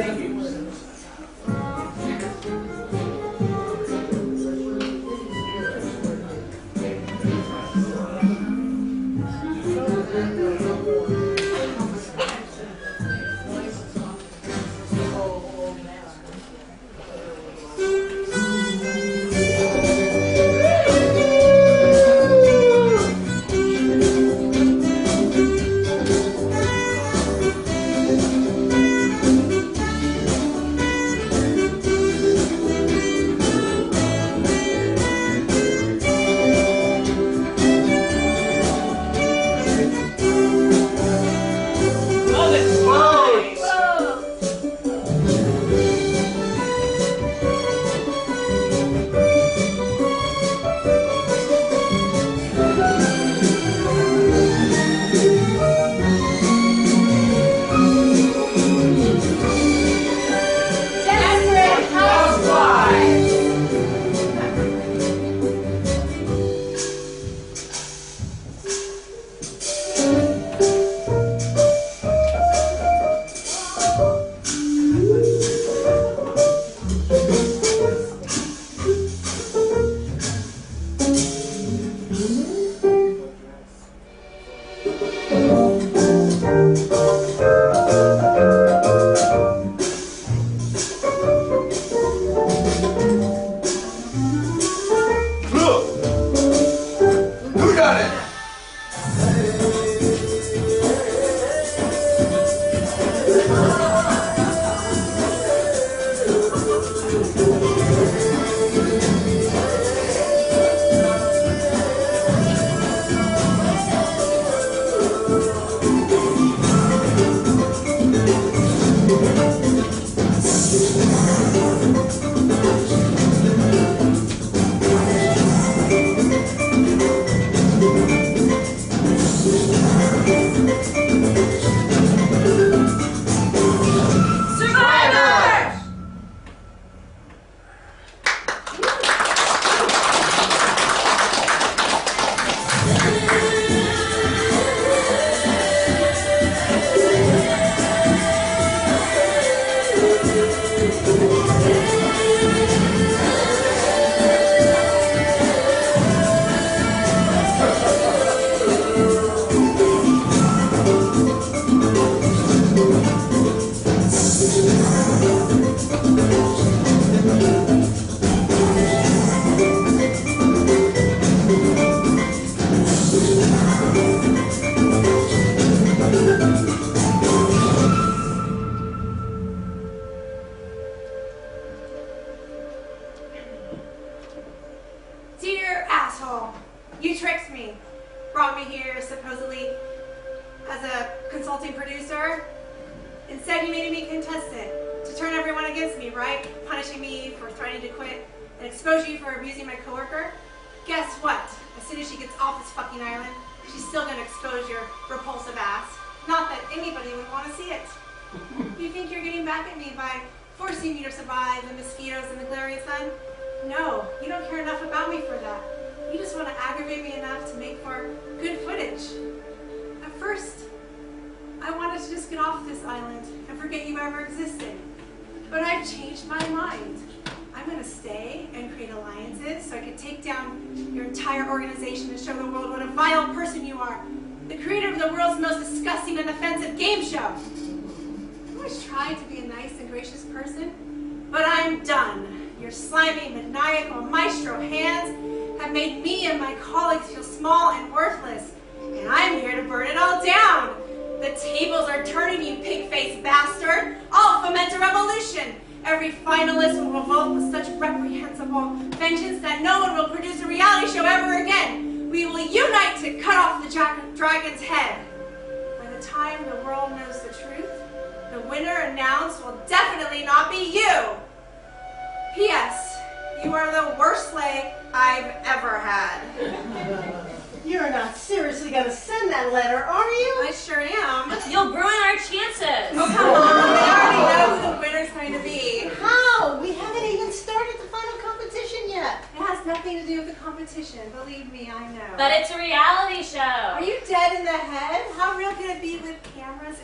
Thank you.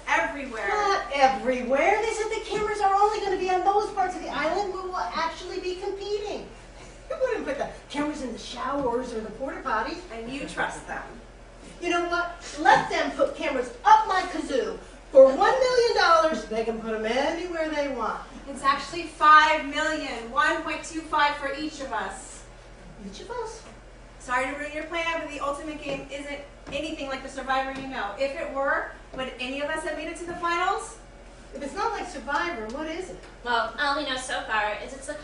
Everywhere. Not everywhere. This is the cameras are only going to be on those parts of the island where we'll actually be competing. You wouldn't put the cameras in the showers or the porta potties. And you trust them. You know what? Let them put cameras up my kazoo. For $1 million, they can put them anywhere they want. It's actually $5 million, 1.25 for each of us. Each of us? Sorry to ruin your plan, but the ultimate game isn't anything like the Survivor you know. If it were, would any of us have made it to the finals? If it's not like Survivor, what is it? Well, all we know so far is it's a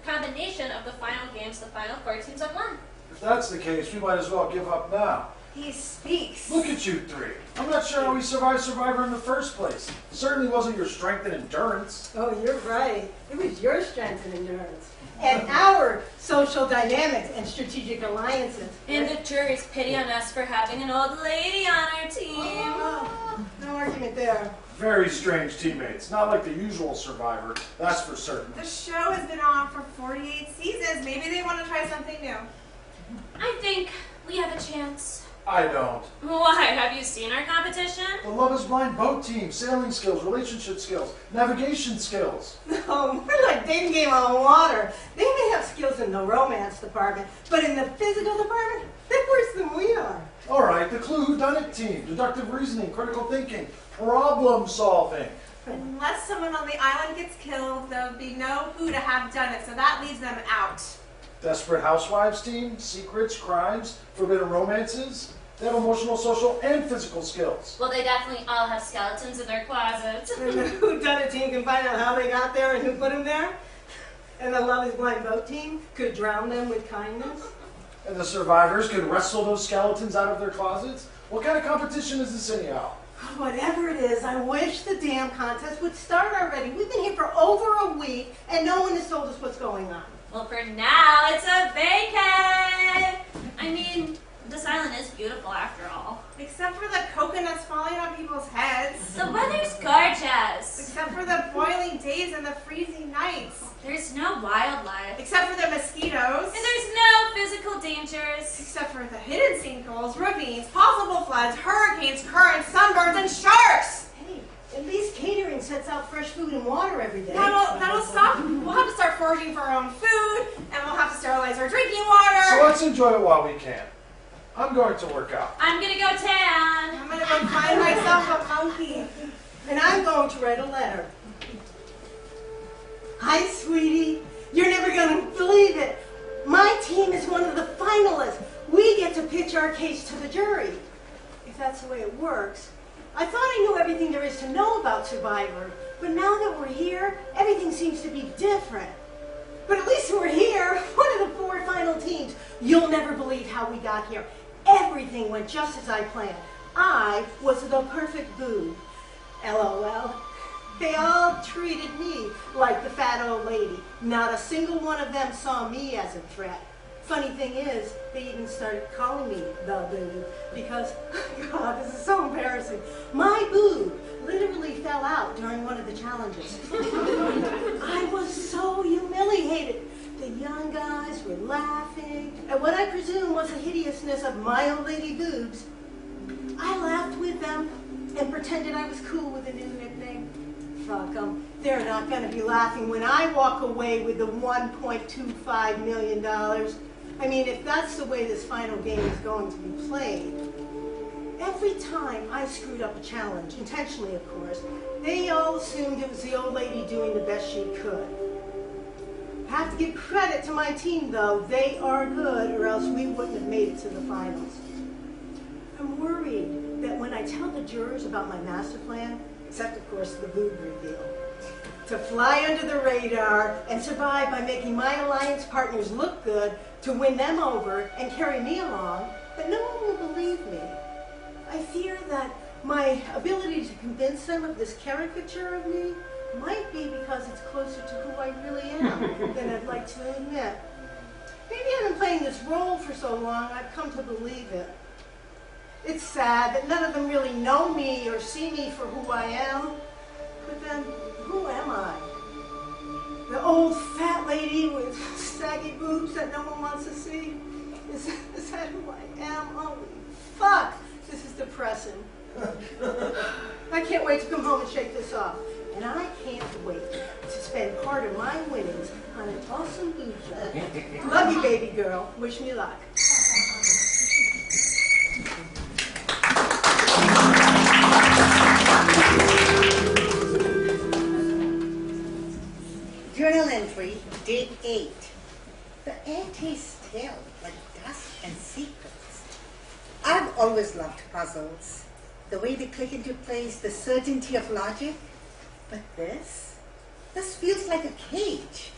combination of the final games the final 4 teams have won. If that's the case, we might as well give up now. He speaks. Look at you three. I'm not sure how we survived Survivor in the first place. It certainly wasn't your strength and endurance. Oh, you're right. It was your strength and endurance. And our social dynamics and strategic alliances. And the jury's pity on us for having an old lady on our team. Oh, no argument there. Very strange teammates. Not like the usual Survivor, that's for certain. The show has been on for 48 seasons. Maybe they want to try something new. I think we have a chance. I don't. Why? Have you seen our competition? The Love is Blind boat team, sailing skills, relationship skills, navigation skills. No, we're like dating game on water. They may have skills in the romance department, but in the physical department, they're worse than we are. All right, the Clue Whodunit team, deductive reasoning, critical thinking, problem solving. Unless someone on the island gets killed, there'll be no who to have done it, so that leaves them out. Desperate Housewives team, secrets, crimes, forbidden romances. They have emotional, social, and physical skills. Well, they definitely all have skeletons in their closets. And the whodunit team can find out how they got there and who put them there. And the Love is Blind boat team could drown them with kindness. And the survivors could wrestle those skeletons out of their closets. What kind of competition is this anyhow? Whatever it is, I wish the damn contest would start already. We've been here for over a week, and no one has told us what's going on. Well, for now, it's a vacay! I mean, this island is beautiful after all. Except for the coconuts falling on people's heads. The weather's gorgeous. Except for the boiling days and the freezing nights. There's no wildlife. Except for the mosquitoes. And there's no physical dangers. Except for the hidden sinkholes, ravines, possible floods, hurricanes, currents, sunburns, and sharks. Hey, at least catering sets out fresh food and water every day. That'll stop. We'll have to start foraging for our own food, and we'll have to sterilize our drinking water. So let's enjoy it while we can. I'm going to work out. I'm gonna go tan. I'm gonna go find myself a monkey. And I'm going to write a letter. Hi, sweetie. You're never going to believe it. My team is one of the finalists. We get to pitch our case to the jury. If that's the way it works. I thought I knew everything there is to know about Survivor, but now that we're here, everything seems to be different. But at least we're here, one of the 4 final teams. You'll never believe how we got here. Everything went just as I planned. I was the perfect boob. LOL. They all treated me like the fat old lady. Not a single one of them saw me as a threat. Funny thing is, they even started calling me the boob because, God, this is so embarrassing. My boob literally fell out during one of the challenges. I was so humiliated. The young guys were laughing at what I presume was the hideousness of my old lady boobs. I laughed with them and pretended I was cool with the new nickname. Fuck them. They're not going to be laughing when I walk away with the $1.25 million. I mean, if that's the way this final game is going to be played, every time I screwed up a challenge, intentionally of course, they all assumed it was the old lady doing the best she could. I have to give credit to my team though. They are good or else we wouldn't have made it to the finals. I'm worried that when I tell the jurors about my master plan, except of course the boob reveal, to fly under the radar and survive by making my alliance partners look good, to win them over and carry me along, that no one will believe me. I fear that my ability to convince them of this caricature of me might be because it's closer to who I really am than I'd like to admit. Maybe I've been playing this role for so long, I've come to believe it. It's sad that none of them really know me or see me for who I am. But then, who am I? The old fat lady with saggy boobs that no one wants to see? Is that who I am? Holy fuck! This is depressing. I can't wait to come home and shake this off. And I can't spend part of my winnings on an awesome booze job. Love you, baby girl. Wish me luck. Journal entry, date 8. The air tastes stale, like dust and secrets. I've always loved puzzles. The way they click into place, the certainty of logic. But this feels like a cage.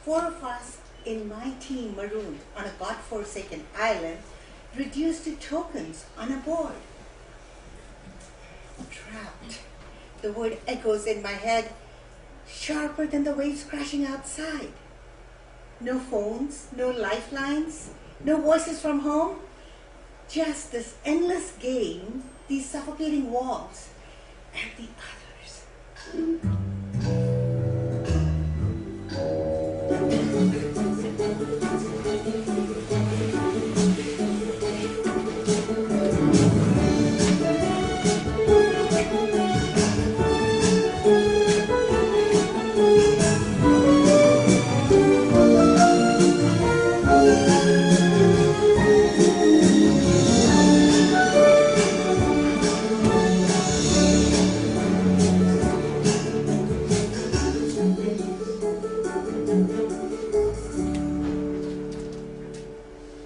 4 of us in my team marooned on a godforsaken island, reduced to tokens on a board. Trapped. The word echoes in my head, sharper than the waves crashing outside. No phones, no lifelines, no voices from home. Just this endless game, these suffocating walls, and the others.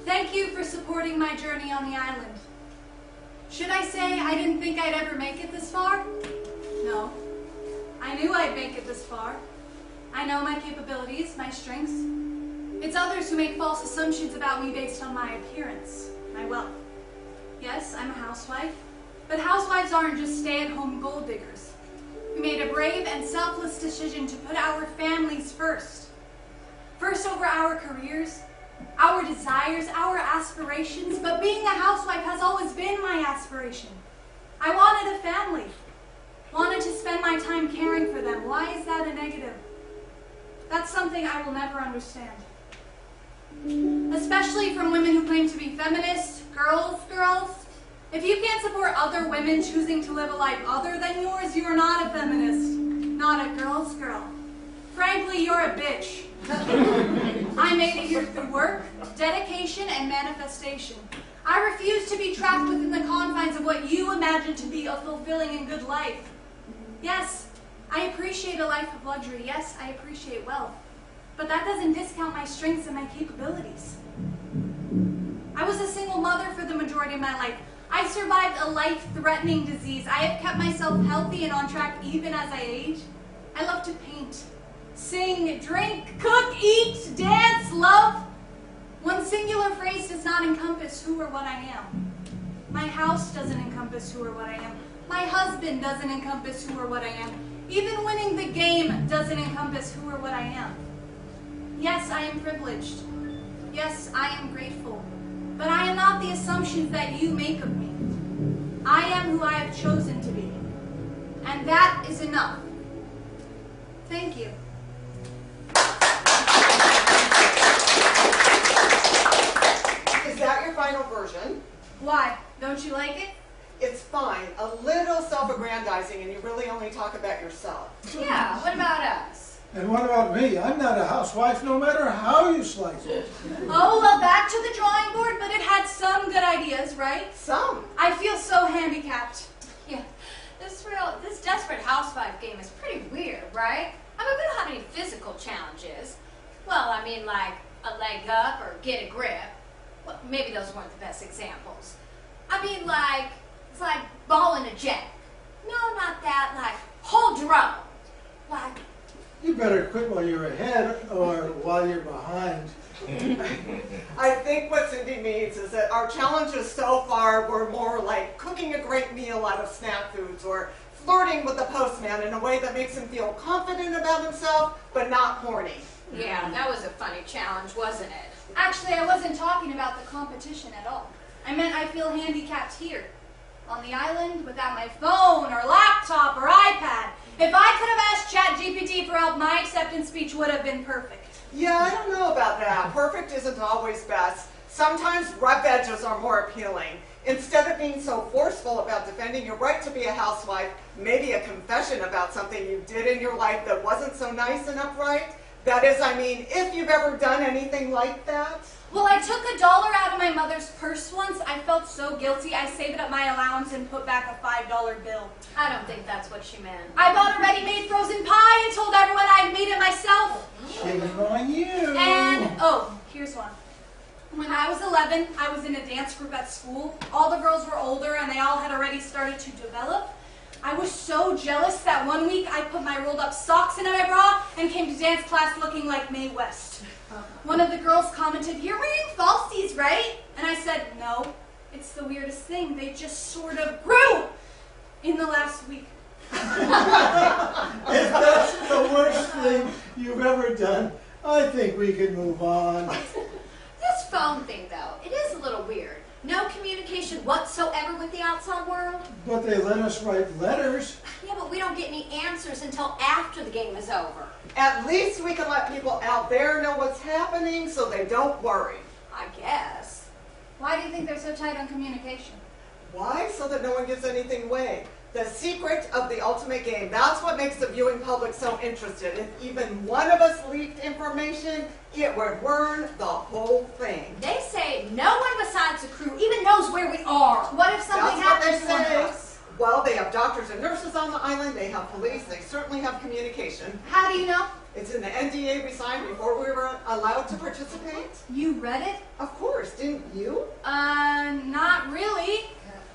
Thank you for supporting my journey on the island. Should I say I didn't think I'd ever make it this far? No. I knew I'd make it this far. I know my capabilities, my strengths. It's others who make false assumptions about me based on my appearance, my wealth. Yes, I'm a housewife, but housewives aren't just stay-at-home gold diggers. We made a brave and selfless decision to put our families first. First over our careers, our desires, our aspirations, but being a housewife has always been my aspiration. I wanted a family, wanted to spend my time caring for them. Why is that a negative? That's something I will never understand. Especially from women who claim to be feminists, girls. If you can't support other women choosing to live a life other than yours, you are not a feminist, not a girl's girl. Frankly, you're a bitch. I made it here through work, dedication, and manifestation. I refuse to be trapped within the confines of what you imagine to be a fulfilling and good life. Yes, I appreciate a life of luxury. Yes, I appreciate wealth. But that doesn't discount my strengths and my capabilities. I was a single mother for the majority of my life. I survived a life-threatening disease. I have kept myself healthy and on track even as I age. I love to paint, sing, drink, cook, eat, dance, love. One singular phrase does not encompass who or what I am. My house doesn't encompass who or what I am. My husband doesn't encompass who or what I am. Even winning the game doesn't encompass who or what I am. Yes, I am privileged. Yes, I am grateful. But I am not the assumptions that you make of me. I am who I have chosen to be. And that is enough. Thank you. Is that your final version? Why? Don't you like it? It's fine. A little self-aggrandizing and you really only talk about yourself. Yeah, what about us? And what about me? I'm not a housewife, no matter how you slice it. Oh, well, back to the drawing board, but it had some good ideas, right? Some. I feel so handicapped. Yeah, this desperate housewife game is pretty weird, right? I mean, we don't have any physical challenges. Well, I mean, like a leg up or get a grip. Well, maybe those weren't the best examples. I mean, like, it's like balling a jack. No, not that, like, hold your own. Like, You better quit while you're ahead or while you're behind. I think what Cindy means is that our challenges so far were more like cooking a great meal out of snack foods or flirting with the postman in a way that makes him feel confident about himself, but not horny. yeah, that was a funny challenge, wasn't it? Actually, I wasn't talking about the competition at all. I meant I feel handicapped here, on the island, without my phone or laptop or iPad. If I could have asked ChatGPT for help, my acceptance speech would have been perfect. Yeah, I don't know about that. Perfect isn't always best. Sometimes rough edges are more appealing. Instead of being so forceful about defending your right to be a housewife, maybe a confession about something you did in your life that wasn't so nice and upright. That is, I mean, if you've ever done anything like that. Well, I took $1 out of my mother's purse once. I felt so guilty. I saved up my allowance and put back a $5 bill. I don't think that's what she meant. I bought a ready-made frozen pie and told everyone I'd made it myself. Shame on you. And, oh, here's one. When I was 11, I was in a dance group at school. All the girls were older and they all had already started to develop. I was so jealous that one week I put my rolled up socks into my bra and came to dance class looking like Mae West. One of the girls commented, "You're wearing falsies, right?" And I said, "No, it's the weirdest thing. They just sort of grew in the last week." If that's the worst thing you've ever done, I think we can move on. This phone thing, though, it is a little weird. No communication whatsoever with the outside world. But they let us write letters. Yeah, but we don't get any answers until after the game is over. At least we can let people out there know what's happening so they don't worry. I guess. Why do you think they're so tight on communication? Why? So that no one gives anything away. The secret of the ultimate game. That's what makes the viewing public so interested. If even one of us leaked information, it would ruin the whole thing. They say no one besides the crew even knows where we are. What if something happens to one of us? Well, they have doctors and nurses on the island. They have police. They certainly have communication. How do you know? It's in the NDA we signed before we were allowed to participate. You read it? Of course, didn't you? Not really.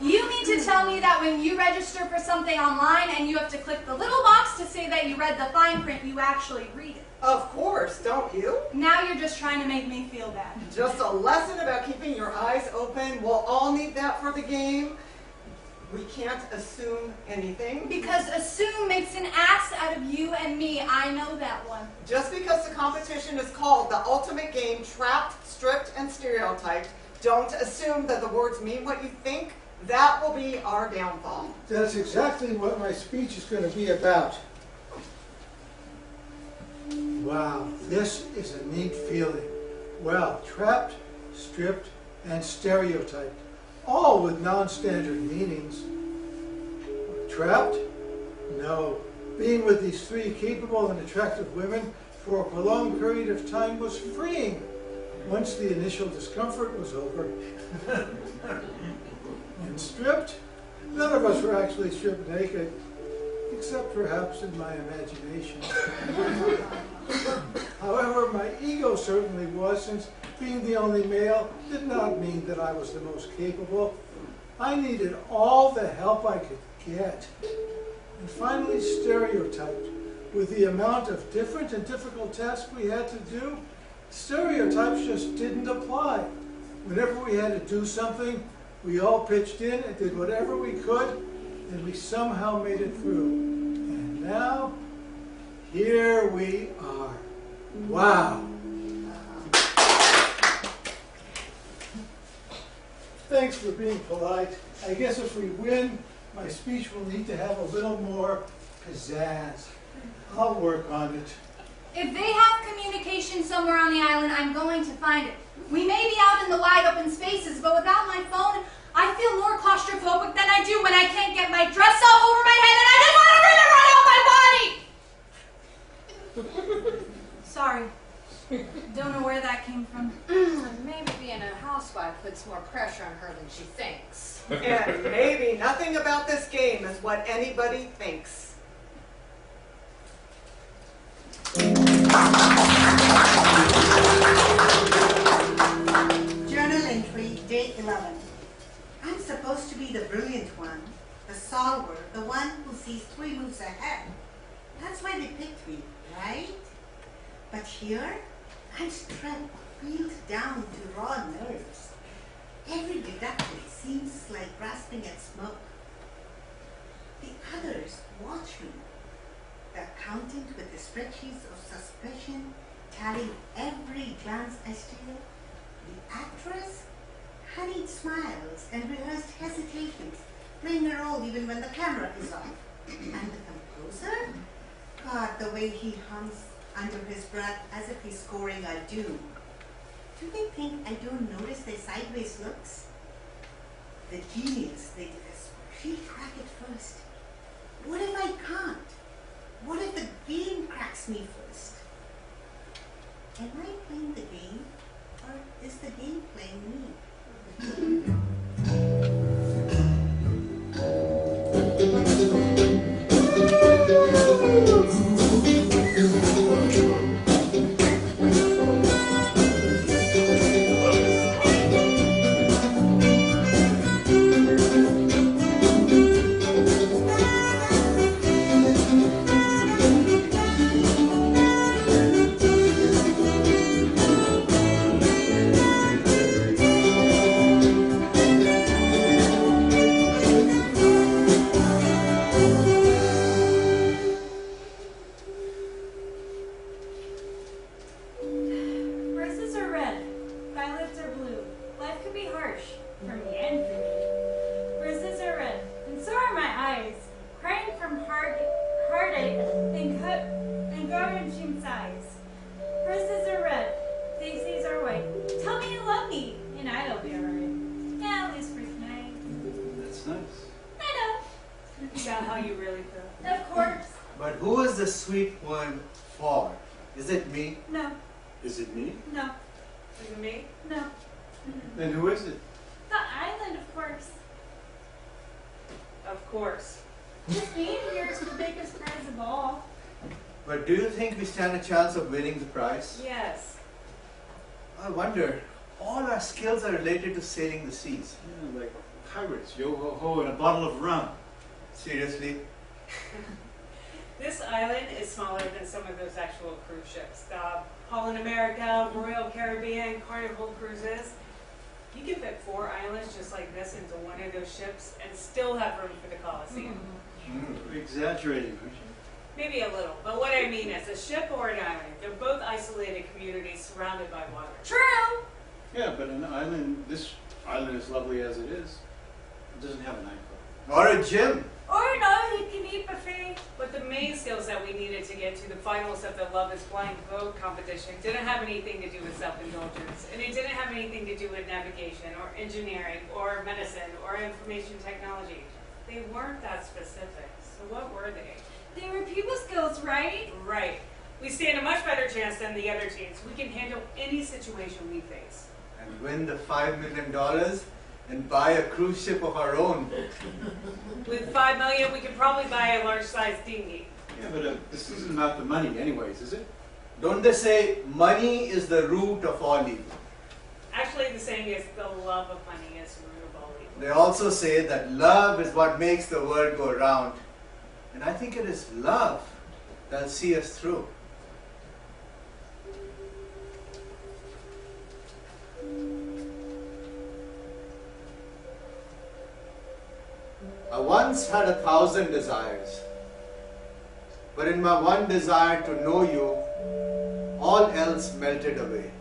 You mean to tell me that when you register for something online and you have to click the little box to say that you read the fine print, you actually read it? Of course, don't you? Now you're just trying to make me feel bad. Just a lesson about keeping your eyes open. We'll all need that for the game. We can't assume anything. Because assume makes an ass out of you and me. I know that one. Just because the competition is called the ultimate game, trapped, stripped, and stereotyped, don't assume that the words mean what you think. That will be our downfall. That's exactly what my speech is going to be about. Wow, this is a neat feeling. Well, trapped, stripped, and stereotyped, all with non-standard meanings. Trapped? No. Being with these three capable and attractive women for a prolonged period of time was freeing once the initial discomfort was over. And stripped? None of us were actually stripped naked, except perhaps in my imagination. However, my ego certainly was, since being the only male did not mean that I was the most capable. I needed all the help I could get. And finally, stereotyped. With the amount of different and difficult tasks we had to do, stereotypes just didn't apply. Whenever we had to do something, we all pitched in and did whatever we could, and we somehow made it through. And now, here we are. Wow. Thanks for being polite. I guess if we win, my speech will need to have a little more pizzazz. I'll work on it. If they have communication somewhere on the island, I'm going to find it. We may be out in the wide open spaces, but without my phone, I feel more claustrophobic than I do when I can't get my dress off over my head and I just want to rip it right off my body! Sorry. Don't know where that came from. Maybe being a housewife puts more pressure on her than she thinks. And maybe nothing about this game is what anybody thinks. Journal entry, day 11. I'm supposed to be the brilliant one, the solver, the one who sees 3 moves ahead. That's why they picked me, right? But here, I'm stripped, peeled down to raw nerves. Every deduction seems like grasping at smoke. The others watch me. The accountant with the spreadsheets of suspicion, tallying every glance I steal. The actress, honeyed smiles and rehearsed hesitations, playing a role even when the camera is off. And the composer? God, the way he hums under his breath as if he's scoring a doom. Do they think I don't notice their sideways looks? the genius think this. She crack it first. What if I can't? What if the game cracks me first? Am I playing the game, or is the game playing me? Roses are red, violets are blue. Life could be harsh for me and for you. Roses are red, and so are my eyes, crying from heartache and gut-wrenching sighs. Roses are red, daisies are white. Tell me you love me, and I'll be alright. Yeah, at least for tonight. That's nice. I know. Is that how you really feel? Of course. But who is the sweet poem for? Is it me? No. Is it me? No. Is it me? No. Then who is it? The island, of course. Of course. This game here is the biggest prize of all. But do you think we stand a chance of winning the prize? Yes. I wonder. All our skills are related to sailing the seas. Yeah, like pirates, yo-ho-ho, and a bottle of rum. Seriously? This island is smaller than some of those actual cruise ships. The Holland America, Royal Caribbean, Carnival cruises. You can fit 4 islands just like this into one of those ships and still have room for the Coliseum. You're exaggerating, aren't you? Maybe a little, but what I mean is a ship or an island. They're both isolated communities surrounded by water. True. Yeah, but an island, this island is lovely as it is. It doesn't have a nightclub. Or a gym? Or no, you can eat buffet. But the main skills that we needed to get to the finals of the Love is Blind boat competition didn't have anything to do with self-indulgence. And it didn't have anything to do with navigation or engineering or medicine or information technology. They weren't that specific. So what were they? They were people skills, right? Right. We stand a much better chance than the other teams. We can handle any situation we face. And win the $5 million and buy a cruise ship of our own. With $5 million, we could probably buy a large-sized dinghy. Yeah, but this isn't about the money anyways, is it? Don't they say money is the root of all evil? Actually, the saying is the love of money is the root of all evil. They also say that love is what makes the world go round. And I think it is love that'll see us through. I once had 1,000 desires, but in my one desire to know you, all else melted away.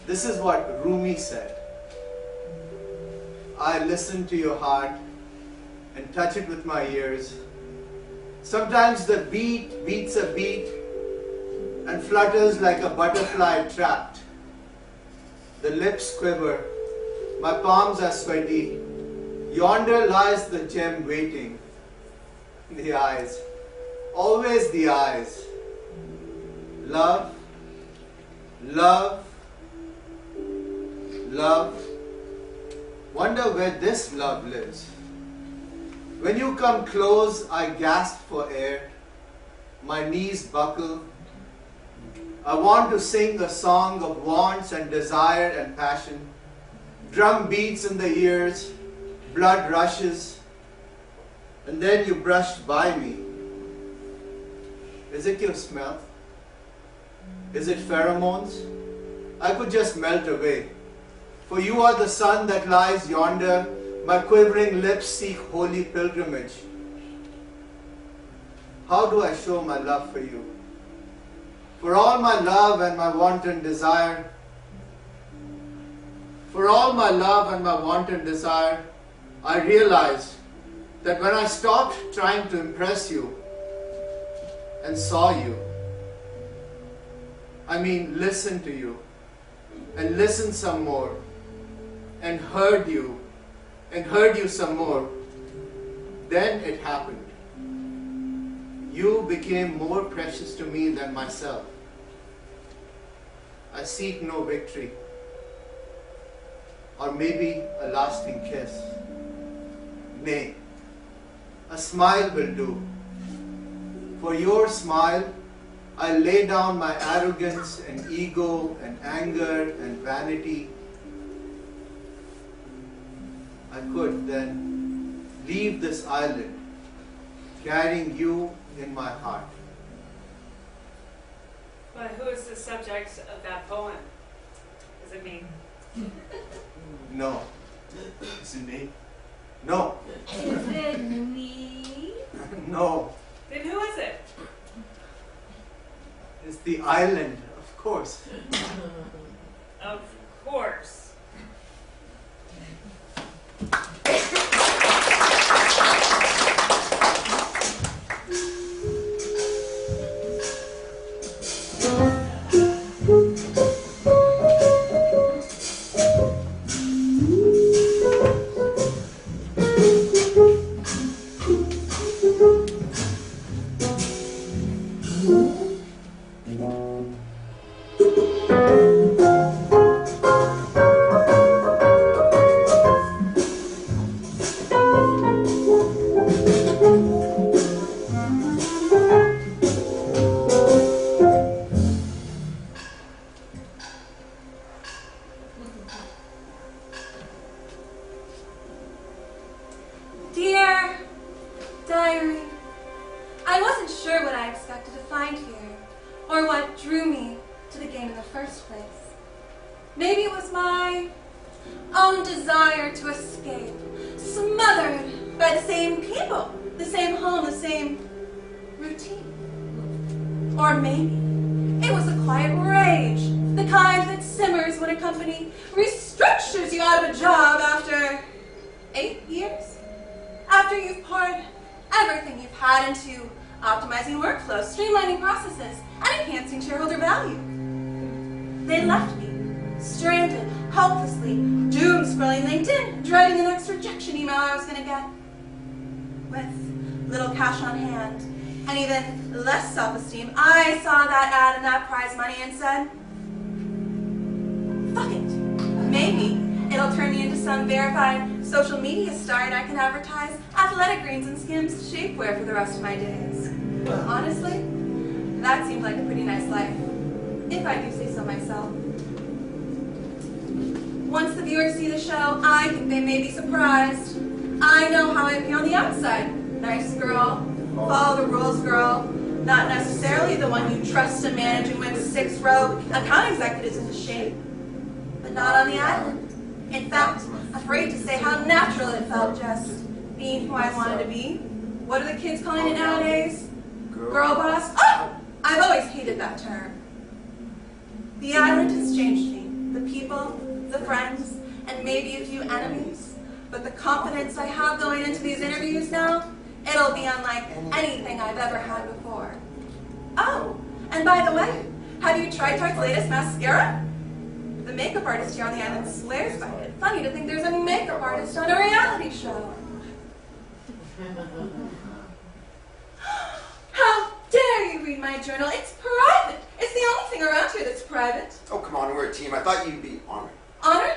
This is what Rumi said. I listen to your heart and touch it with my ears. Sometimes the beat beats a beat and flutters like a butterfly trapped. The lips quiver, my palms are sweaty. Yonder lies the gem waiting. The eyes, always the eyes. Love, love, love. Wonder where this love lives. When you come close, I gasp for air. My knees buckle. I want to sing a song of wants and desire and passion. Drum beats in the ears, blood rushes, and then you brushed by me. Is it your smell? Is it pheromones? I could just melt away. For you are the sun that lies yonder. My quivering lips seek holy pilgrimage. How do I show my love for you? For all my love and my wanton desire, I realized that when I stopped trying to impress you and saw you, listened to you and listened some more and heard you and heard you some more. Then it happened. You became more precious to me than myself. I seek no victory, or maybe a lasting kiss. Nay, a smile will do. For your smile, I lay down my arrogance and ego and anger and vanity. I could then leave this island carrying you in my heart. But who is the subject of that poem? Is it me? No. Is it me? No. Is it me? No. Then who is it? It's the island, of course. Of course. Dear Diary, I wasn't sure what I expected to find here, or what drew me to the game in the first place. Maybe it was my own desire to escape, smothered by the same people, the same home, the same routine. Or maybe it was a quiet rage, the kind that simmers when a company restructures you out of a job after 8 years? After you've poured everything you've had into optimizing workflows, streamlining processes, and enhancing shareholder value. They left me, stranded, hopelessly, doom scrolling LinkedIn, dreading the next rejection email I was going to get. With little cash on hand, and even less self-esteem, I saw that ad and that prize money and said, fuck it. Maybe it'll turn me into some verified social media star and I can advertise athletic greens and Skims shapewear for the rest of my days. Honestly, that seemed like a pretty nice life, if I do say so myself. Once the viewers see the show, I think they may be surprised. I know how I'd be on the outside. Nice girl, follow the rules girl, not necessarily the one you trust to manage and win 6 rogue account executives into shape. But not on the island. In fact, afraid to say how natural it felt just being who I wanted to be. What are the kids calling it nowadays? Girl boss? Oh! I've always hated that term. The island has changed me. The people, the friends, and maybe a few enemies. But the confidence I have going into these interviews now, it'll be unlike anything I've ever had before. Oh, and by the way, have you tried Tarte's latest mascara? The makeup artist here on the island swears by it. Funny to think there's a makeup artist on a reality show. How dare you read my journal? It's private. It's the only thing around here that's private. Oh, come on, we're a team. I thought you'd be honored. Honored?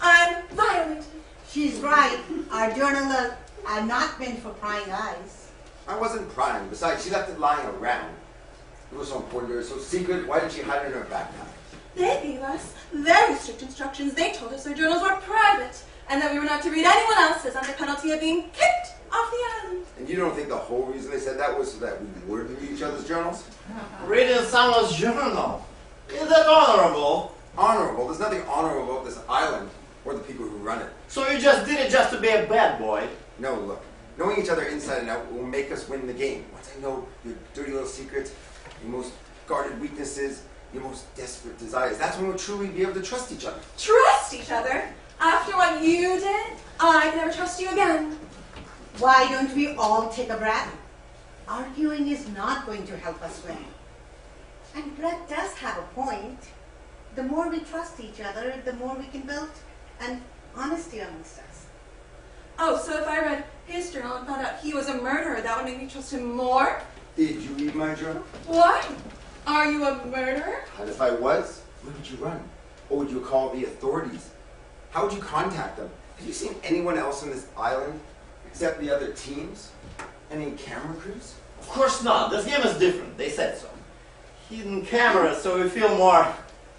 I'm violated. She's right. Our journal are not meant for prying eyes. I wasn't prying. Besides, she left it lying around. It was so important to her, so secret. Why did she hide it in her backpack? They gave us very strict instructions. They told us our journals were private and that we were not to read anyone else's under penalty of being kicked off the island. And you don't think the whole reason they said that was so that we wouldn't read each other's journals? Reading someone's journal. Is that honorable? Honorable? There's nothing honorable about this island or the people who run it. So you just did it just to be a bad boy? No, look. Knowing each other inside and out will make us win the game. Once I know your dirty little secrets, your most guarded weaknesses, your most desperate desires, that's when we'll truly be able to trust each other. Trust each other? After what you did, I can never trust you again. Why don't we all take a breath? Arguing is not going to help us win. And Brett does have a point. The more we trust each other, the more we can build an honesty amongst us. Oh, so if I read his journal and found out he was a murderer, that would make me trust him more? Did you read my journal? Why? Are you a murderer? And if I was, where would you run? Or would you call the authorities? How would you contact them? Have you seen anyone else on this island except the other teams? Any camera crews? Of course not. This game is different. They said so. Hidden cameras, so we feel more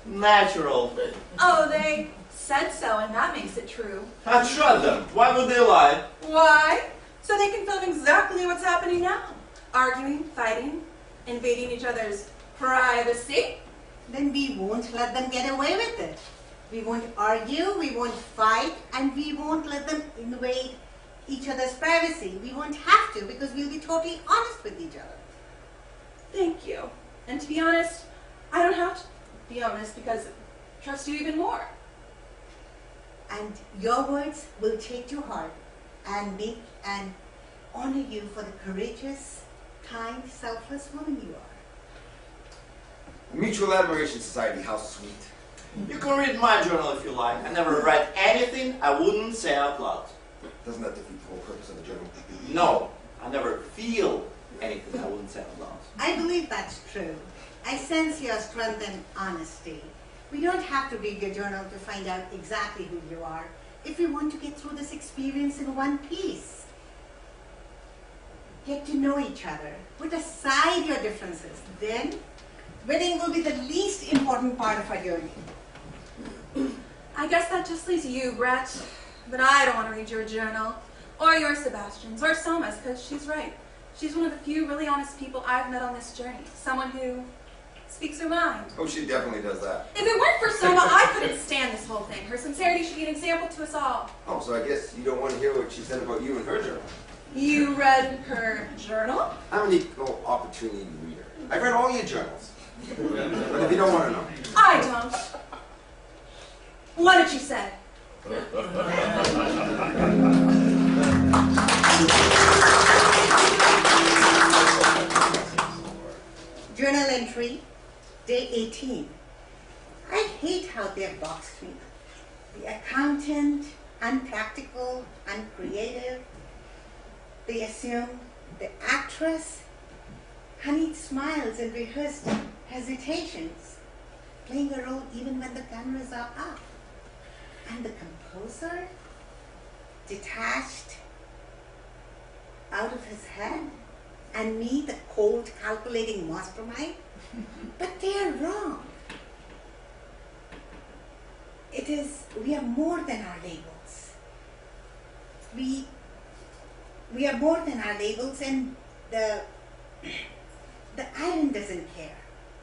natural. Oh, they said so, and that makes it true. I'd shut them. Why would they lie? Why? So they can film exactly what's happening now. Arguing, fighting, invading each other's privacy. Then we won't let them get away with it. We won't argue, we won't fight, and we won't let them invade each other's privacy. We won't have to because we'll be totally honest with each other. Thank you. And to be honest, I don't have to be honest because I trust you even more. And your words will take to heart and make and honor you for the courageous, kind, selfless woman you are. Mutual Admiration Society, how sweet. You can read my journal if you like. I never write anything I wouldn't say out loud. Doesn't that defeat the whole purpose of the journal? No, I never feel anything I wouldn't say out loud. I believe that's true. I sense your strength and honesty. We don't have to read your journal to find out exactly who you are if we want to get through this experience in one piece. Get to know each other. Put aside your differences. Then, wedding will be the least important part of our journey. I guess that just leaves you, Brett. But I don't want to read your journal, or your Sebastian's, or Soma's, because she's right. She's one of the few really honest people I've met on this journey. Someone who speaks her mind. Oh, she definitely does that. If it weren't for Soma, I couldn't stand this whole thing. Her sincerity should be an example to us all. Oh, so I guess you don't want to hear what she said about you in her journal. You read her journal? I'm an equal opportunity reader. I've read all your journals. But if you don't want to know. I don't. What did she say? Journal entry, day 18. I hate how they've boxed me. The accountant, unpractical, uncreative. They assume the actress, honeyed smiles and rehearsed hesitations, playing a role even when the cameras are up. And the composer, detached, out of his head, and me, the cold, calculating mastermind. But they are wrong. We are more than our labels. We are more than our labels, and the island doesn't care.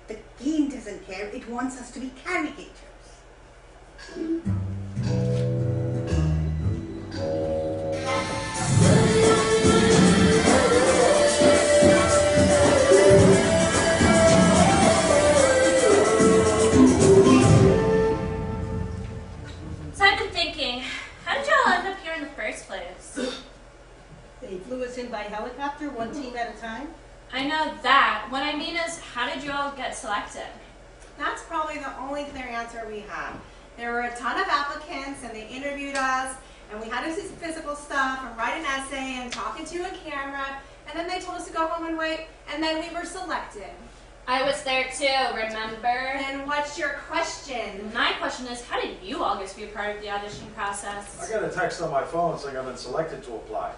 The game doesn't care. It wants us to be caricatures. So I've been thinking, how did y'all end up here in the first place? They flew us in by helicopter, one team at a time. I know that. What I mean is, how did you all get selected? That's probably the only clear answer we have. There were a ton of applicants and they interviewed us and we had to do physical stuff and write an essay and talk into a camera and then they told us to go home and wait and then we were selected. I was there too, remember? And what's your question? My question is, how did you all get to be a part of the audition process? I got a text on my phone saying I've been selected to apply.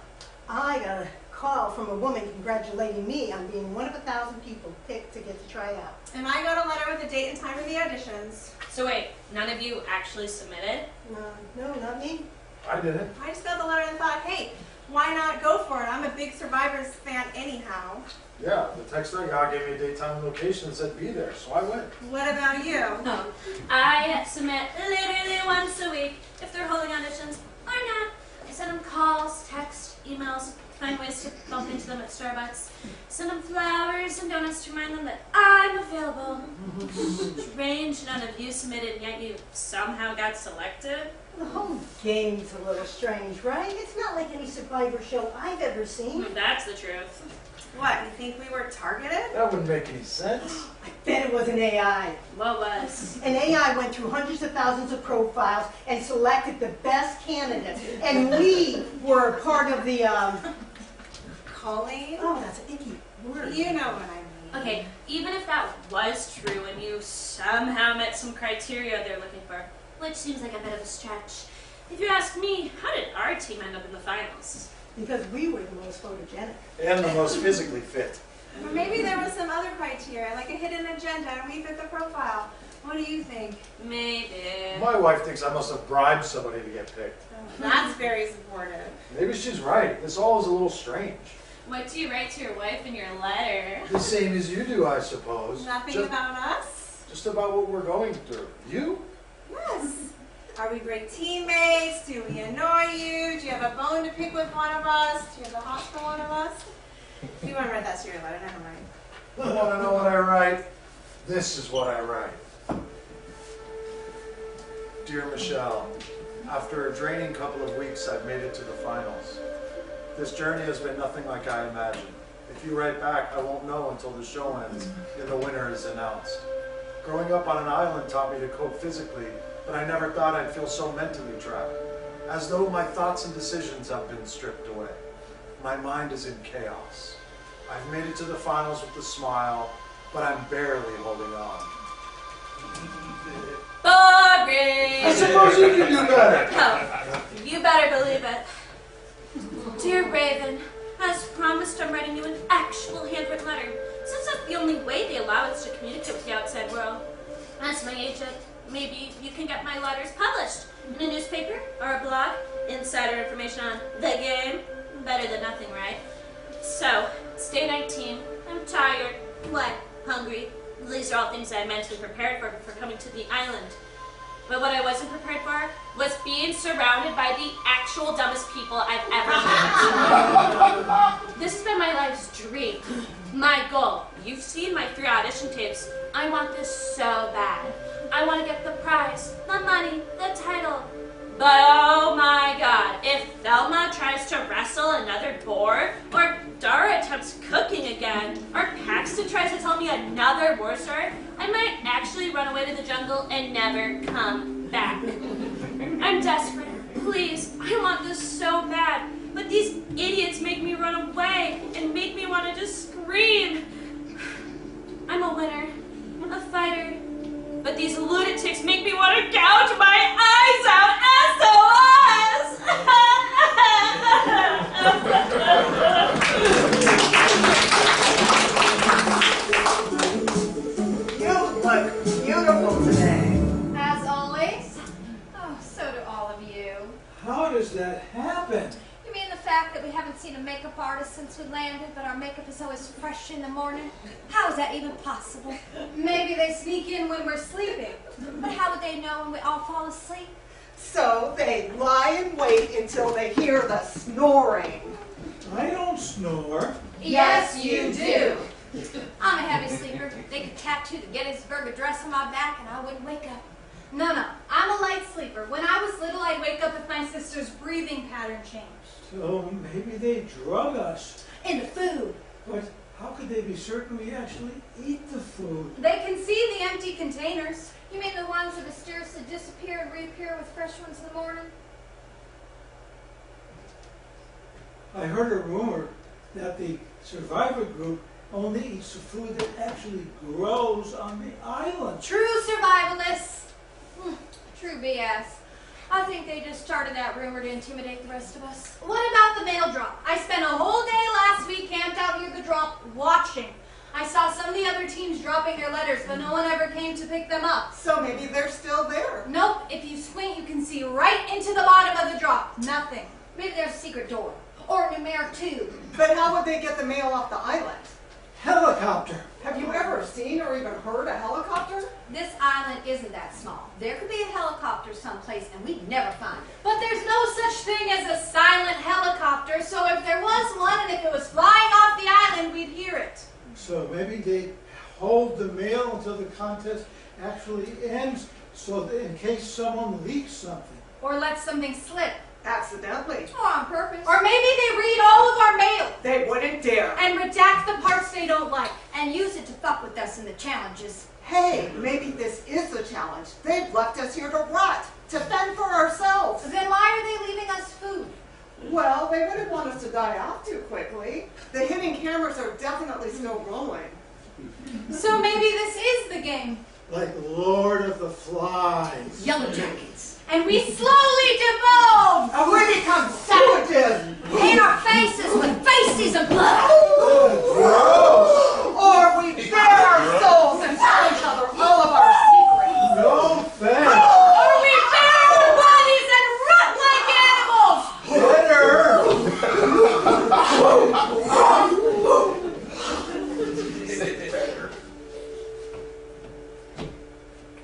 I got a call from a woman congratulating me on being one of 1,000 people picked to get to try out. And I got a letter with the date and time of the auditions. So wait, none of you actually submitted? No, not me. I didn't. I just got the letter and thought, hey, why not go for it? I'm a big Survivors fan anyhow. Yeah, the text I got gave me a date, time, and location and said be there, so I went. What about you? No. I submit literally once a week if they're holding auditions or not. I send them calls, texts, emails, find ways to bump into them at Starbucks. Send them flowers and donuts to remind them that I I'm available. Strange, none of you submitted, and yet you somehow got selected. The whole game's a little strange, right? It's not like any Survivor show I've ever seen. That's the truth. What, you think we were targeted? That wouldn't make any sense. I bet it was an AI. What was? An AI went through hundreds of thousands of profiles and selected the best candidates. And we were part of the, Colleen? oh, that's an icky word. You know what I mean. Okay, even if that was true and you somehow met some criteria they're looking for, which seems like a bit of a stretch, if you ask me, how did our team end up in the finals? Because we were the most photogenic. And the most physically fit. Or maybe there was some other criteria, like a hidden agenda, and we fit the profile. What do you think? Maybe. My wife thinks I must have bribed somebody to get picked. That's very supportive. Maybe she's right. This all is a little strange. What do you write to your wife in your letter? The same as you do, I suppose. Nothing about us? Just about what we're going through. You? Yes. Are we great teammates? Do we annoy you? Do you have a bone to pick with one of us? Do you have a hot for one of us? If you want to write that to your letter, never mind. You want to know what I write? This is what I write. Dear Michelle, after a draining couple of weeks, I've made it to the finals. This journey has been nothing like I imagined. If you write back, I won't know until the show ends and the winner is announced. Growing up on an island taught me to cope physically, but I never thought I'd feel so mentally trapped, as though my thoughts and decisions have been stripped away. My mind is in chaos. I've made it to the finals with a smile, but I'm barely holding on. Boring! I suppose you can do better. Oh, you better believe it. Dear Raven, as promised, I'm writing you an actual handwritten letter, since that's the only way they allow us to communicate with the outside world. As my agent, maybe you can get my letters published in a newspaper or a blog. Insider information on the game. Better than nothing, right? So, stay 19. I'm tired, wet, hungry. These are all things I mentally prepared for before coming to the island. But what I wasn't prepared for was being surrounded by the actual dumbest people I've ever met. This has been my life's dream, my goal. You've seen my 3 audition tapes. I want this so bad. I want to get the prize, the money, the title. But oh my god, if Thelma tries to wrestle another boar, or Dara attempts cooking again, or Paxton tries to tell me another war story, I might actually run away to the jungle and never come back. I'm desperate. Please, I want this so bad. But these idiots make me run away and make me want to just scream. I'm a winner, a fighter. But these lunatics make me want to gouge my eyes out. SOS! You look beautiful today. As always. Oh, so do all of you. How does that happen? You mean the fact that we haven't seen a makeup artist since we landed, but our makeup is always fresh in the morning? How is that even possible? Maybe they sneak in when we're sleeping. But how would they know when we all fall asleep? So they lie in wait until they hear the snoring. I don't snore. Yes, you do. I'm a heavy sleeper. They could tattoo the Gettysburg Address on my back and I wouldn't wake up. No, I'm a light sleeper. When I was little, I'd wake up if my sister's breathing pattern changed. So maybe they drug us. In the food. But how could they be certain we actually eat the food? They can see the empty containers. You mean the ones that mysteriously disappear and reappear with fresh ones in the morning? I heard a rumor that the survivor group only eats the food that actually grows on the island. True survivalists. True BS. I think they just started that rumor to intimidate the rest of us. What about the mail drop? I spent a whole day last week camped out near the drop watching. I saw some of the other teams dropping their letters, but no one ever came to pick them up. So maybe they're still there. Nope, if you squint, you can see right into the bottom of the drop. Nothing. Maybe there's a secret door. Or a numeric tube. But how would they get the mail off the island? Helicopter. Have you ever seen or even heard a helicopter? This island isn't that small. There could be a helicopter someplace and we'd never find it. But there's no such thing as a silent helicopter, so if there was one and if it was flying off the island, we'd hear it. So maybe they hold the mail until the contest actually ends, so that in case someone leaks something. Or let something slip. Accidentally. Or on purpose. Or maybe they read all of our mail They wouldn't dare. and redact the parts they don't like. And use it to fuck with us in the challenges. Hey, maybe this is a challenge. They've left us here to rot, to fend for ourselves. Then why are they leaving us food? Well, they wouldn't want us to die off too quickly. The hidden cameras are definitely still rolling. So maybe this is the game. Like Lord of the Flies. Yellow Jackets. And we slowly devolve. And we become savages! Paint our faces with faces of blood. Or we bare our souls and tell each other all of our secrets. No thanks. Or we bare our bodies and rot like animals.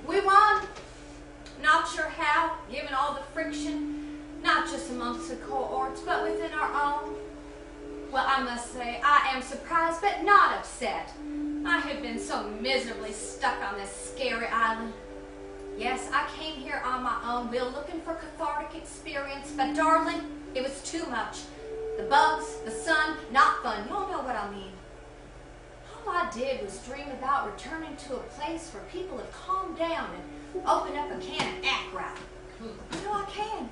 We won. Not sure how, given all the friction, not just amongst the cohorts, but within our own. Well, I must say, I am surprised, but not upset. I have been so miserably stuck on this scary island. Yes, I came here on my own will, looking for cathartic experience, but darling, it was too much. The bugs, the sun, not fun. You all know what I mean. All I did was dream about returning to a place where people have calmed down and opened up a can and act right. You know I can.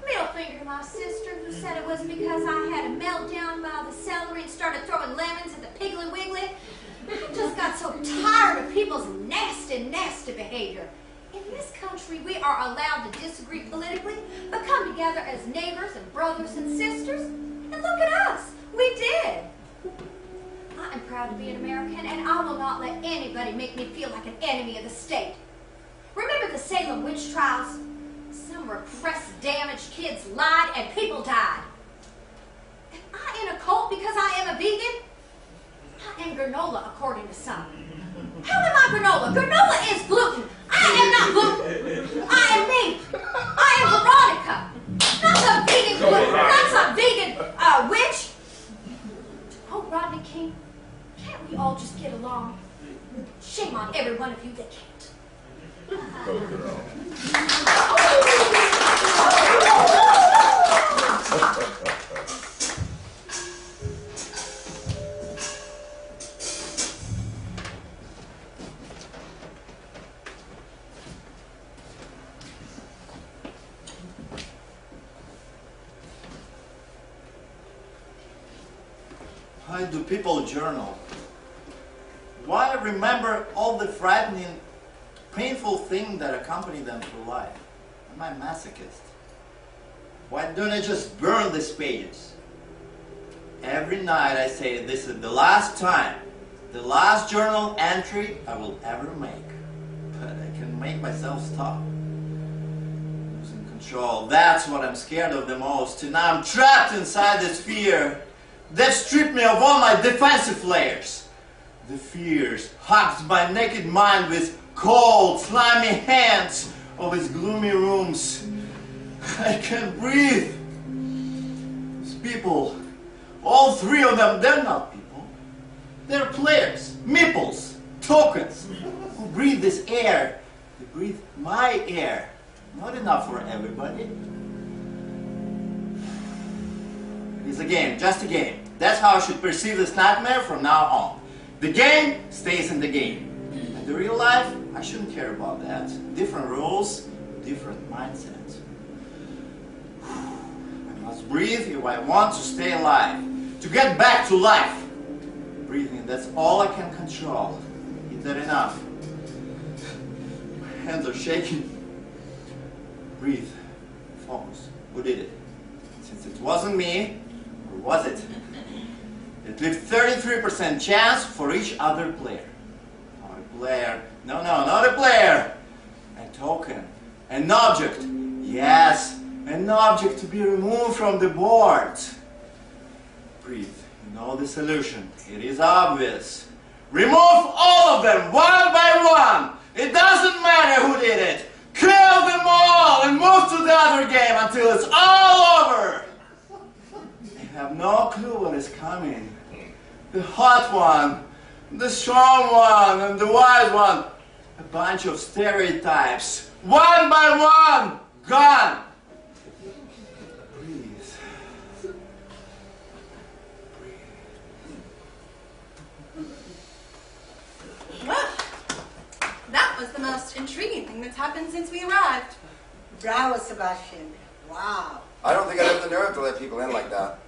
Middle finger to my sister, who said it was because I had a meltdown by the celery and started throwing lemons at the Piggly Wiggly. I just got so tired of people's nasty, nasty behavior. In this country, we are allowed to disagree politically, but come together as neighbors and brothers and sisters. And look at us. We did. I am proud to be an American, and I will not let anybody make me feel like an enemy of the state. Remember the Salem witch trials? Some repressed, damaged kids lied and people died. Am I in a cult because I am a vegan? I am granola, according to some. How am I granola? Granola is gluten. I am not gluten. I am me. I am Veronica. Not some vegan gluten. Not some vegan witch. Oh, Rodney King, can't we all just get along? Shame on every one of you that can't. Why do people journal? Why remember all the frightening, painful things that accompany them through life? Am I a masochist? Why don't I just burn these pages? Every night I say this is the last time, the last journal entry I will ever make. But I can make myself stop. Losing control, that's what I'm scared of the most. And I'm trapped inside this fear. They've stripped me of all my defensive layers. The fears hugs my naked mind with cold, slimy hands of its gloomy rooms. I can't breathe. These people, all three of them, they're not people. They're players, meeples, tokens, who breathe this air. They breathe my air. Not enough for everybody. It's a game, just a game. That's how I should perceive this nightmare from now on. The game stays in the game. And the real life, I shouldn't care about that. Different rules, different mindsets. I must breathe if I want to stay alive. To get back to life. Breathing, that's all I can control. Is that enough? My hands are shaking. Breathe. Focus. Who did it? Since it wasn't me, or was it? It leaves 33% chance for each other player. Not a player. No, not a player. A token. An object. Yes, an object to be removed from the board. Breathe. You know the solution. It is obvious. Remove all of them, one by one. It doesn't matter who did it. Kill them all and move to the other game until it's all over. I have no clue what is coming. The hot one, The strong one and the wise one. A bunch of stereotypes. One by one, gone. Breathe. Well, that was the most intriguing thing that's happened since we arrived. Bravo, Sebastian. Wow. I don't think I'd have the nerve to let people in like that.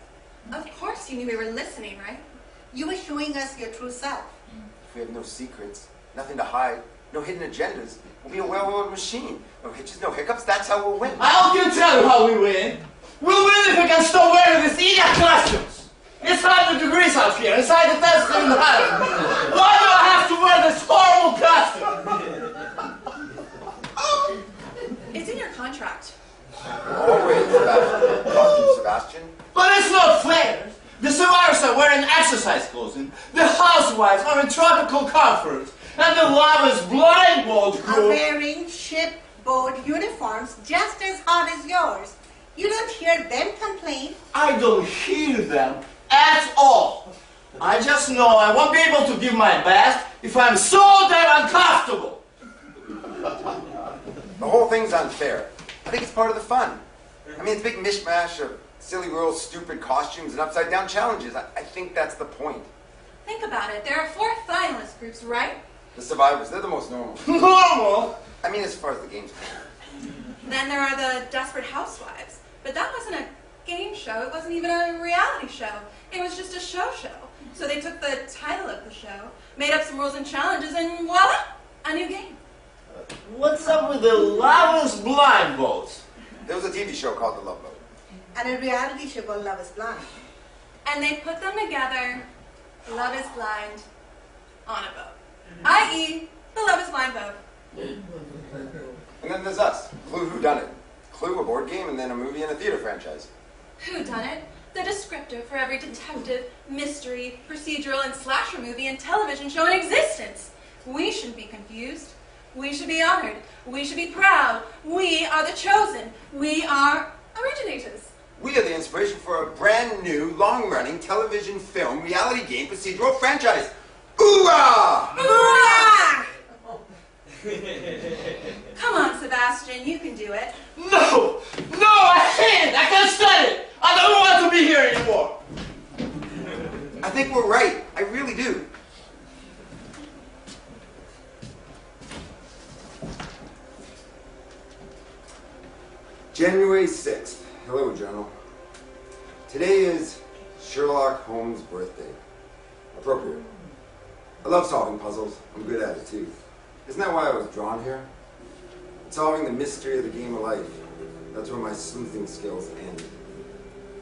Of course you knew we were listening, right? You were showing us your true self. If we have no secrets, nothing to hide, no hidden agendas, we'll be a well-oiled machine. No hitches, no hiccups, that's how we'll win. I can tell you how we win. We'll win if we can stop wearing these idiot costumes. It's 100 degrees out here, inside the test in the hat. Why do I have to wear this horrible costume? It's in your contract. Always, Sebastian. Costume, Sebastian. But it's not fair. The survivors are wearing exercise clothing. The housewives are in tropical comfort. And the lovers blindfold Are group wearing shipboard uniforms just as hot as yours. You don't hear them complain. I don't hear them at all. I just know I won't be able to give my best if I'm so damn uncomfortable. The whole thing's unfair. I think it's part of the fun. I mean, it's a big mishmash of silly rules, stupid costumes, and upside-down challenges. I think that's the point. Think about it. There are 4 finalist groups, right? The survivors, they're the most normal. Normal? I mean, as far as the game's concerned. Then there are the Desperate Housewives. But that wasn't a game show. It wasn't even a reality show. It was just a show. So they took the title of the show, made up some rules and challenges, and voila, a new game. What's up with the lovers blindfolds? There was a TV show called The Love Boat. And a reality show called Love is Blind. And they put them together, Love is Blind, on a boat. I.e., the Love is Blind boat. And then there's us, Clue Whodunit. Clue, a board game, and then a movie and a theater franchise. Whodunit? The descriptor for every detective, mystery, procedural, and slasher movie and television show in existence. We shouldn't be confused. We should be honored. We should be proud. We are the chosen. We are originators. We are the inspiration for a brand new, long-running television film reality game procedural franchise. Hoorah! Hoorah! Come on, Sebastian, you can do it. No! No, I can't! I can't stand it! I don't want to be here anymore! I think we're right. I really do. January 6th. Hello, Journal. Today is Sherlock Holmes' birthday. Appropriate. I love solving puzzles. I'm good at it, too. Isn't that why I was drawn here? Solving the mystery of the game of life. That's where my sleuthing skills end.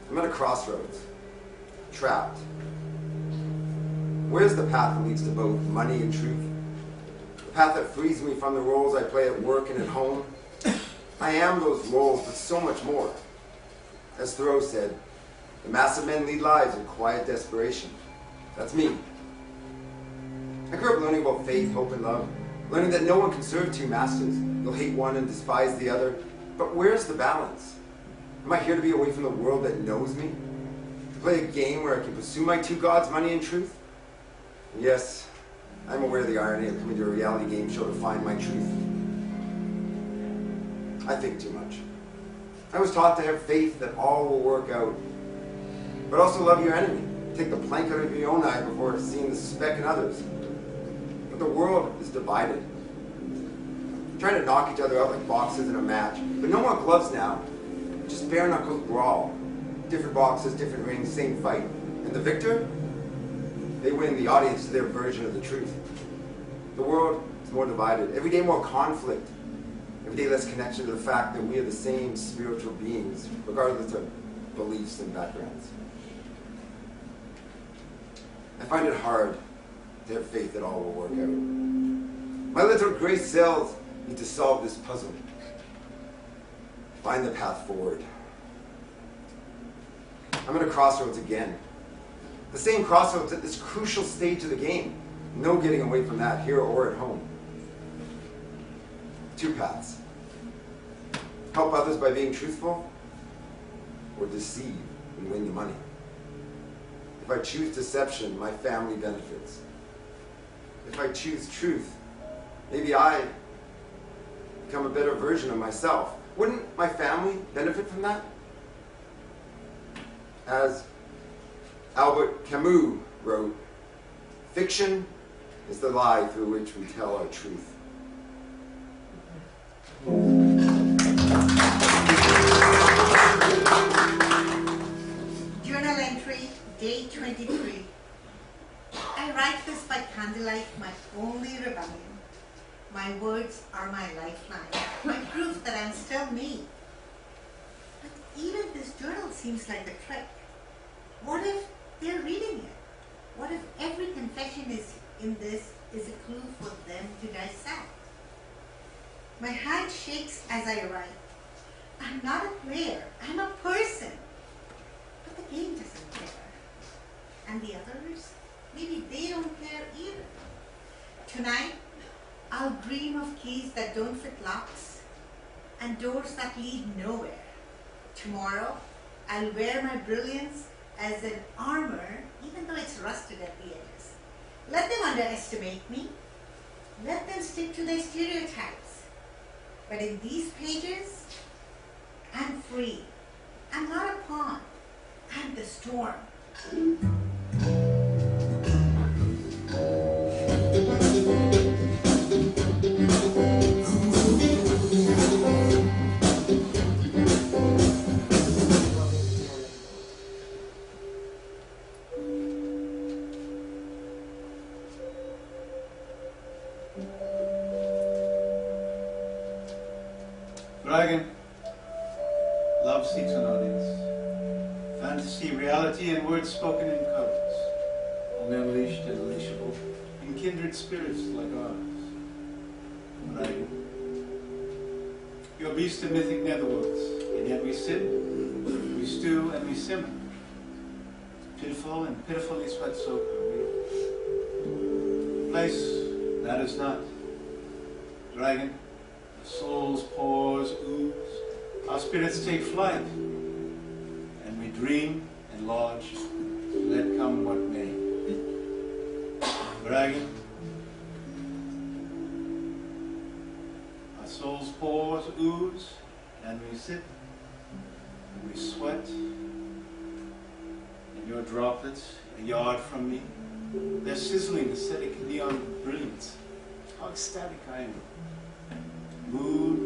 I'm at a crossroads. Trapped. Where's the path that leads to both money and truth? The path that frees me from the roles I play at work and at home? I am those roles, but so much more. As Thoreau said, the mass of men lead lives in quiet desperation. That's me. I grew up learning about faith, hope, and love. Learning that no one can serve 2 masters. You'll hate one and despise the other. But where's the balance? Am I here to be away from the world that knows me? To play a game where I can pursue my 2 gods, money and truth? And yes, I'm aware of the irony of coming to a reality game show to find my truth. I think too much. I was taught to have faith that all will work out. But also love your enemy. Take the plank out of your own eye before seeing the speck in others. But the world is divided. Trying to knock each other out like boxes in a match. But no more gloves now. Just bare knuckles brawl. Different boxes, different rings, same fight. And the victor? They win the audience to their version of the truth. The world is more divided. Every day more conflict. Every day less connection to the fact that we are the same spiritual beings, regardless of beliefs and backgrounds. I find it hard to have faith that all will work out. My little gray cells need to solve this puzzle. Find the path forward. I'm at a crossroads again. The same crossroads at this crucial stage of the game. No getting away from that, here or at home. 2 paths. Help others by being truthful, or deceive and win the money. If I choose deception, my family benefits. if I choose truth, maybe I become a better version of myself. Wouldn't my family benefit from that? As Albert Camus wrote, fiction is the lie through which we tell our truth. Journal entry, day 23. I write this by candlelight, my only rebellion. My words are my lifeline, my proof that I'm still me. But even this journal seems like a trick. What if they're reading it? What if every confession in this is a clue for them to dissect? My hand shakes as I write. I'm not a player, I'm a person. But the game doesn't care. And the others, maybe they don't care either. Tonight, I'll dream of keys that don't fit locks and doors that lead nowhere. Tomorrow, I'll wear my brilliance as an armor, even though it's rusted at the edges. Let them underestimate me. Let them stick to their stereotypes. But in these pages, I'm free. I'm not a pawn. I'm the storm. Dragon, love seeks an audience. Fantasy, reality, and words spoken in codes, only unleashed and unleashable in kindred spirits like ours. Dragon, your beast of mythic netherworlds, and yet we sin, we stew, and we simmer. Pitiful and pitifully sweat-soaked are we. Place matters not. Dragon, the soul's pores ooze, our spirits take flight, and we dream and lodge, let come what may. Dragon, our soul's pores ooze, and we sit, and we sweat, and your droplets, a yard from me, they're sizzling aesthetic neon brilliance. How ecstatic I am. Mood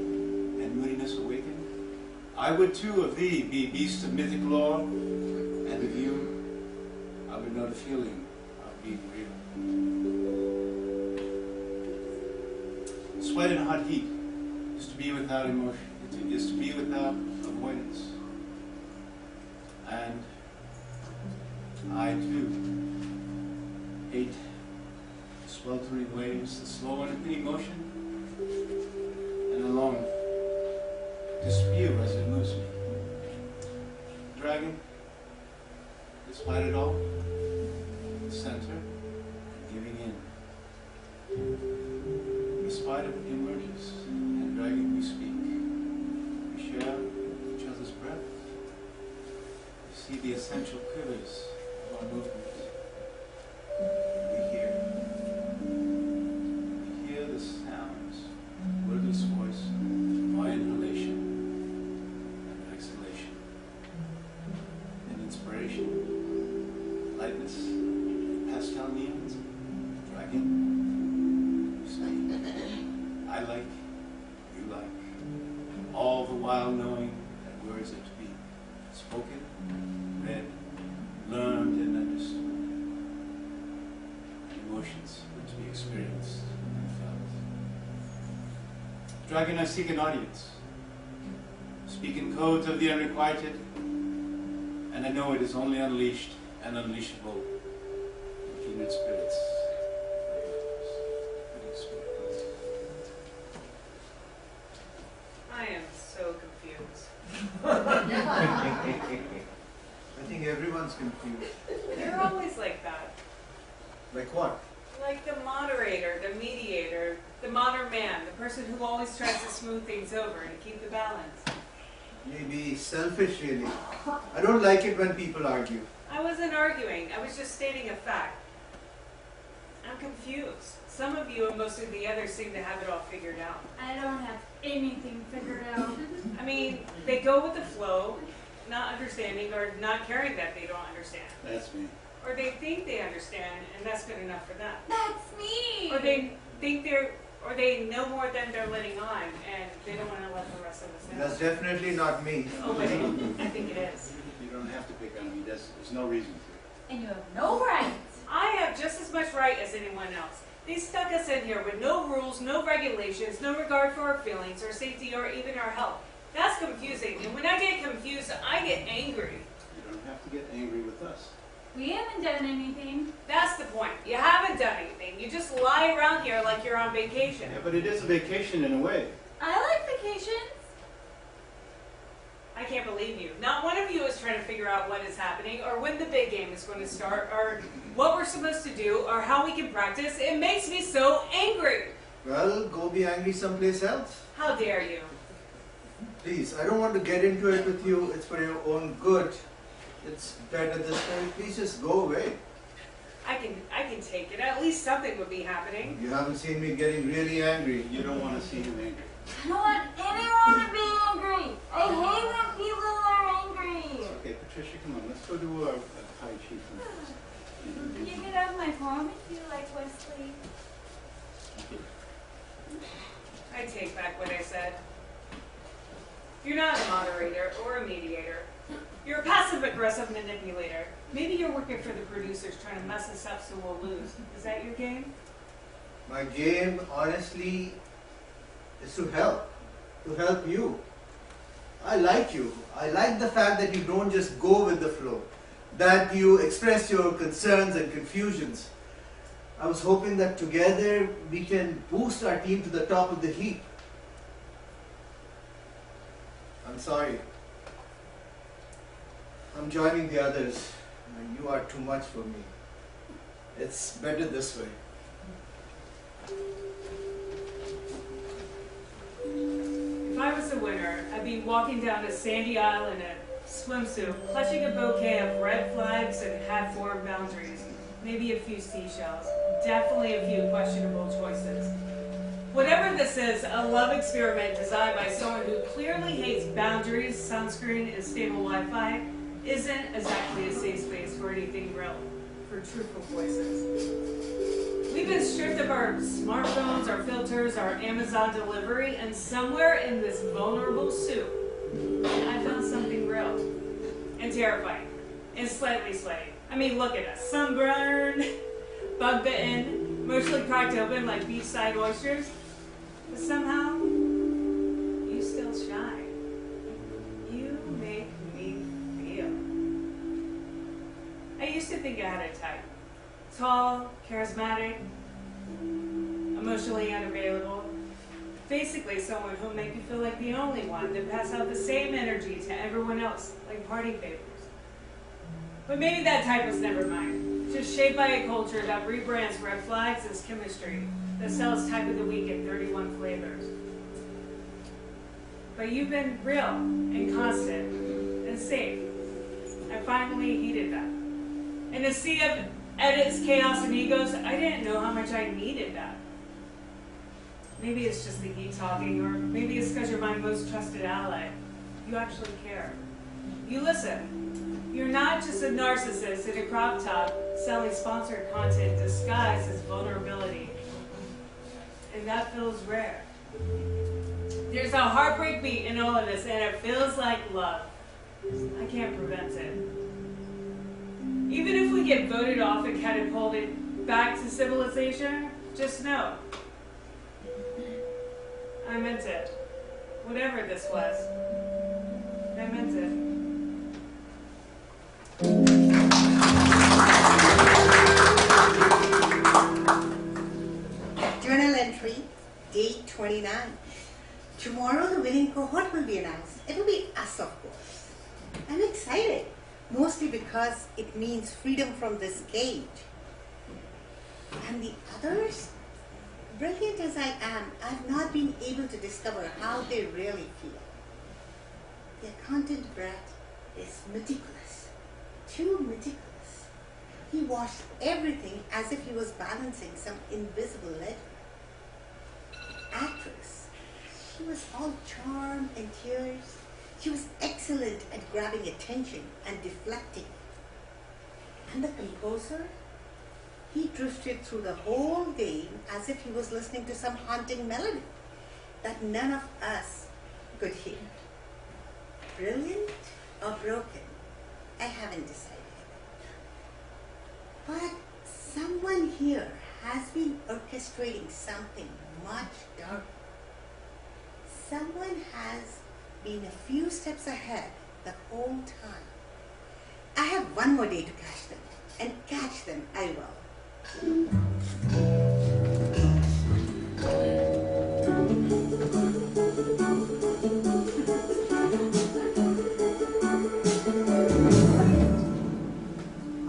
and moodiness awakened. I would too of thee be beast of mythic lore, and of you I would know the feeling of being real. Sweat and hot heat is to be without emotion, is to be without avoidance. And I too hate sweltering waves, the slow and empty motion, and alone to spew as it moves me. Dragon, despite it all, the center, giving in. Despite it emerges, and dragon we speak. We share each other's breath. We see the essential quivers of our movement. We hear the sounds, wordless voice, my inhalation and exhalation, and inspiration, lightness, pastel neons, dragon, you say, I like, you like, all the while knowing that words are to be spoken, read, learned, and understood. Emotions are to be experienced and felt. Dragon, I seek an audience. Speak in codes of the unrequited, and I know it is only unleashed and unleashable in kindred spirits. I am so confused. I think everyone's confused. You're always like that. Like what? Like the moderator, the mediator, the modern man, the person who always tries to smooth things over and keep the balance. Maybe selfish, really. I don't like it when people argue. I wasn't arguing. I was just stating a fact. I'm confused. some of you and most of the others seem to have it all figured out. I don't have anything figured out. I mean, they go with the flow, not understanding or not caring that they don't understand. That's me. Or they think they understand, and that's good enough for them. That's me. Or they think or they know more than they're letting on, and they don't want to let the rest of us know. That's definitely not me. Oh, wait, I think it is. You don't have to pick on me. There's no reason to. And you have no right. I have just as much right as anyone else. They stuck us in here with no rules, no regulations, no regard for our feelings, our safety, or even our health. That's confusing, and when I get confused, I get angry. You don't have to get angry with us. We haven't done anything. That's the point. You haven't done anything. You just lie around here like you're on vacation. Yeah, but it is a vacation in a way. I like vacations. I can't believe you. Not one of you is trying to figure out what is happening, or when the big game is going to start, or what we're supposed to do, or how we can practice. It makes me so angry. Well, go be angry someplace else. How dare you? Please, I don't want to get into it with you. It's for your own good. It's better this way. Please just go away. I can take it. At least something would be happening. You haven't seen me getting really angry. You don't want to see him angry. I don't want anyone to be angry. I hate when people are angry. Okay, Patricia, come on. Let's go do a Tai Chi. Can you get out of my home if you like, Wesley? I take back what I said. You're not a moderator or a mediator. You're a passive-aggressive manipulator. Maybe you're working for the producers trying to mess us up so we'll lose. Is that your game? My game, honestly, is to help you. I like you. I like the fact that you don't just go with the flow, that you express your concerns and confusions. I was hoping that together we can boost our team to the top of the heap. I'm sorry. I'm joining the others, and you are too much for me. It's better this way. If I was the winner, I'd be walking down a sandy aisle in a swimsuit, clutching a bouquet of red flags and half-formed boundaries. Maybe a few seashells. Definitely a few questionable choices. Whatever this is, a love experiment designed by someone who clearly hates boundaries, sunscreen, and stable Wi-Fi isn't exactly a safe space for anything real, for truthful voices. We've been stripped of our smartphones, our filters, our Amazon delivery, and somewhere in this vulnerable soup, I found something real and terrifying and slightly sweaty. I mean, look at us. Sunburned, bug bitten, emotionally cracked open like beachside oysters. But somehow, you still shine. You make me feel. I used to think I had a type. Tall, charismatic, emotionally unavailable. Basically someone who'll make you feel like the only one to pass out the same energy to everyone else, like party favors. But maybe that type was never mine. Just shaped by a culture that rebrands red flags as chemistry, that sells type of the week in 31 flavors. But you've been real and constant and safe. I finally heeded that. In a sea of edits, chaos, and egos, I didn't know how much I needed that. Maybe it's just the heat talking, or maybe it's because you're my most trusted ally. You actually care. You listen. You're not just a narcissist in a crop top selling sponsored content disguised as vulnerability. And that feels rare. There's a heartbreak beat in all of this, and it feels like love. I can't prevent it. Even if we get voted off and catapulted back to civilization, just know, I meant it. Whatever this was, I meant it. Journal entry, date 29. Tomorrow the winning cohort will be announced. It will be us, of course. I'm excited, mostly because it means freedom from this cage. And the others? Brilliant as I am, I've not been able to discover how they really feel. Their content breadth is meticulous, too meticulous. He washed everything as if he was balancing some invisible ledger. Actress. She was all charm and tears. She was excellent at grabbing attention and deflecting. And the composer? He drifted through the whole game as if he was listening to some haunting melody that none of us could hear. Brilliant or broken? I haven't decided. But someone here has been orchestrating something much darker. Someone has been a few steps ahead the whole time. I have one more day to catch them, and catch them I will.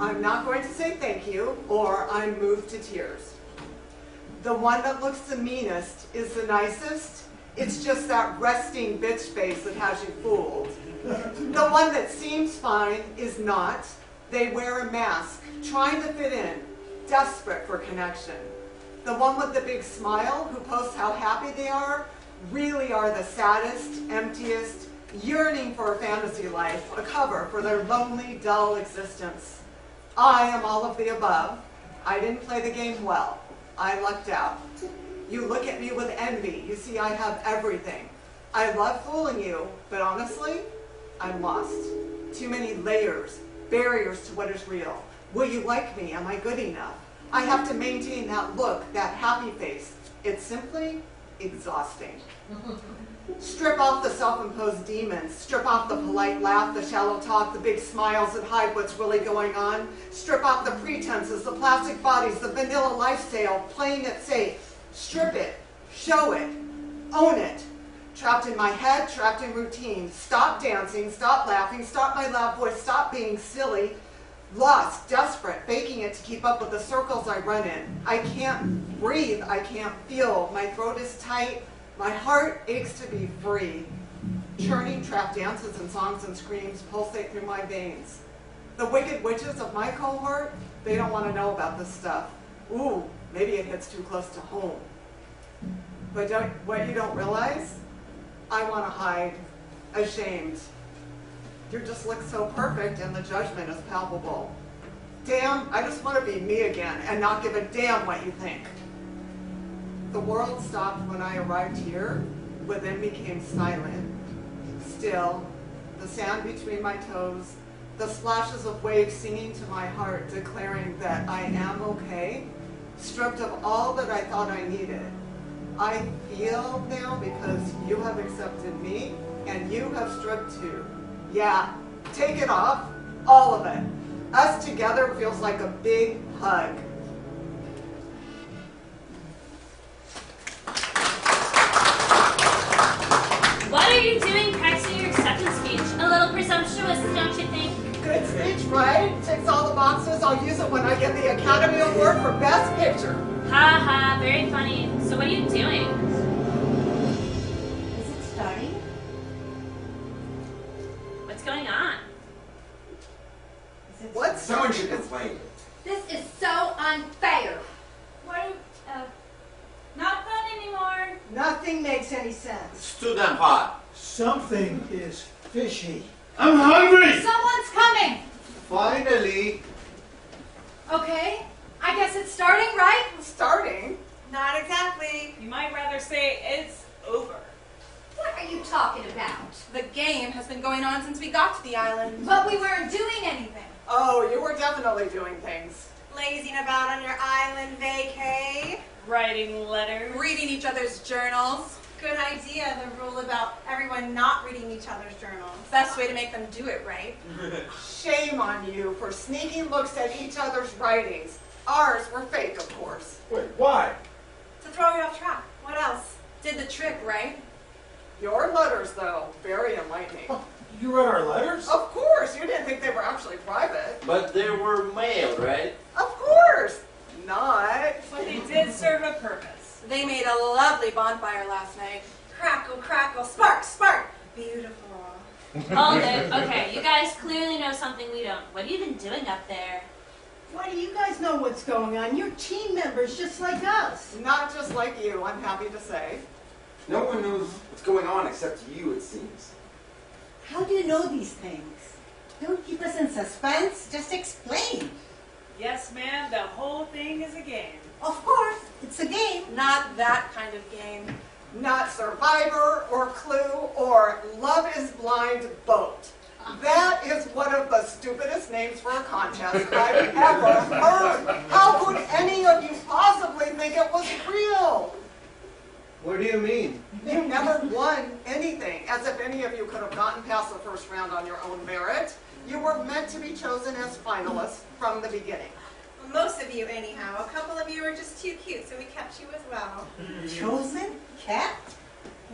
I'm not going to say thank you, or I'm moved to tears. The one that looks the meanest is the nicest. It's just that resting bitch face that has you fooled. The one that seems fine is not. They wear a mask, trying to fit in, desperate for connection. The one with the big smile who posts how happy they are really are the saddest, emptiest, yearning for a fantasy life, a cover for their lonely, dull existence. I am all of the above. I didn't play the game well. I lucked out. You look at me with envy. You see I have everything. I love fooling you, but honestly, I'm lost. Too many layers, barriers to what is real. Will you like me? Am I good enough? I have to maintain that look, that happy face. It's simply exhausting. Strip off the self-imposed demons. Strip off the polite laugh, the shallow talk, the big smiles that hide what's really going on. Strip off the pretenses, the plastic bodies, the vanilla lifestyle, playing it safe. Strip it, show it, own it. Trapped in my head, trapped in routine. Stop dancing, stop laughing, stop my loud voice, stop being silly. Lost, desperate, faking it to keep up with the circles I run in. I can't breathe, I can't feel. My throat is tight, my heart aches to be free. Churning trap dances and songs and screams pulsate through my veins. The wicked witches of my cohort, they don't want to know about this stuff. Ooh, maybe it hits too close to home. But what you don't realize, I want to hide, ashamed. You just look so perfect and the judgment is palpable. Damn, I just want to be me again and not give a damn what you think. The world stopped when I arrived here. Within became silent. Still, the sand between my toes, the splashes of waves singing to my heart, declaring that I am okay, stripped of all that I thought I needed. I feel now because you have accepted me and you have stripped too. Yeah, take it off, all of it. Us together feels like a big hug. What are you doing practicing your acceptance speech? A little presumptuous, don't you think? Good speech, right? Ticks all the boxes. I'll use it when I get the Academy Award for Best Picture. Ha ha, very funny. So what are you doing? Is it starting? What's going on? What? Someone should complain. This is so unfair. What? Not fun anymore. Nothing makes any sense. It's too damn hot. Something is fishy. I'm hungry! Someone's coming. Finally, Okay. I guess it's starting, right? Starting? Not exactly. You might rather say it's over. What are you talking about? The game has been going on since we got to the island. But we weren't doing anything. Oh, you were definitely doing things. Lazing about on your island vacay. Writing letters. Reading each other's journals. Good idea, the rule about everyone not reading each other's journals. Best way to make them do it right. Shame on you for sneaking looks at each other's writings. Ours were fake, of course. Wait, why? To throw you off track. What else? Did the trick, right? Your letters, though, very enlightening. You read our letters? Of course, you didn't think they were actually private. But they were mailed, right? Of course not. But they did serve a purpose. They made a lovely bonfire last night. Crackle, crackle, spark, spark. Beautiful. All good. Okay, you guys clearly know something we don't. What have you been doing up there? Why do you guys know what's going on? You're team members just like us. Not just like you, I'm happy to say. No one knows what's going on except you, it seems. How do you know these things? Don't keep us in suspense, just explain. Yes, ma'am, the whole thing is a game. Of course, it's a game. Not that kind of game. Not Survivor or Clue or Love is Blind Boat. That is one of the stupidest names for a contest I've ever heard. How could any of you possibly think it was real? What do you mean? You never won anything, as if any of you could have gotten past the first round on your own merit. You were meant to be chosen as finalists from the beginning. Well, most of you anyhow. A couple of you were just too cute, so we kept you as well. Chosen? Kept?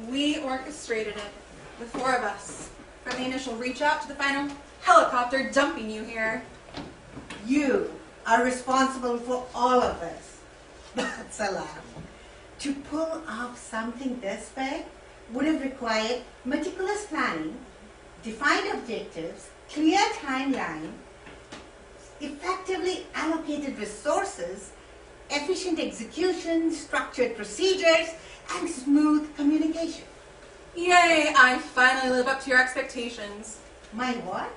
We orchestrated it, the four of us. From the initial reach out to the final helicopter dumping you here. You are responsible for all of this. That's a laugh. To pull off something this big would have required meticulous planning, defined objectives, clear timeline, effectively allocated resources, efficient execution, structured procedures, and smooth communication. Yay, I finally live up to your expectations. My what?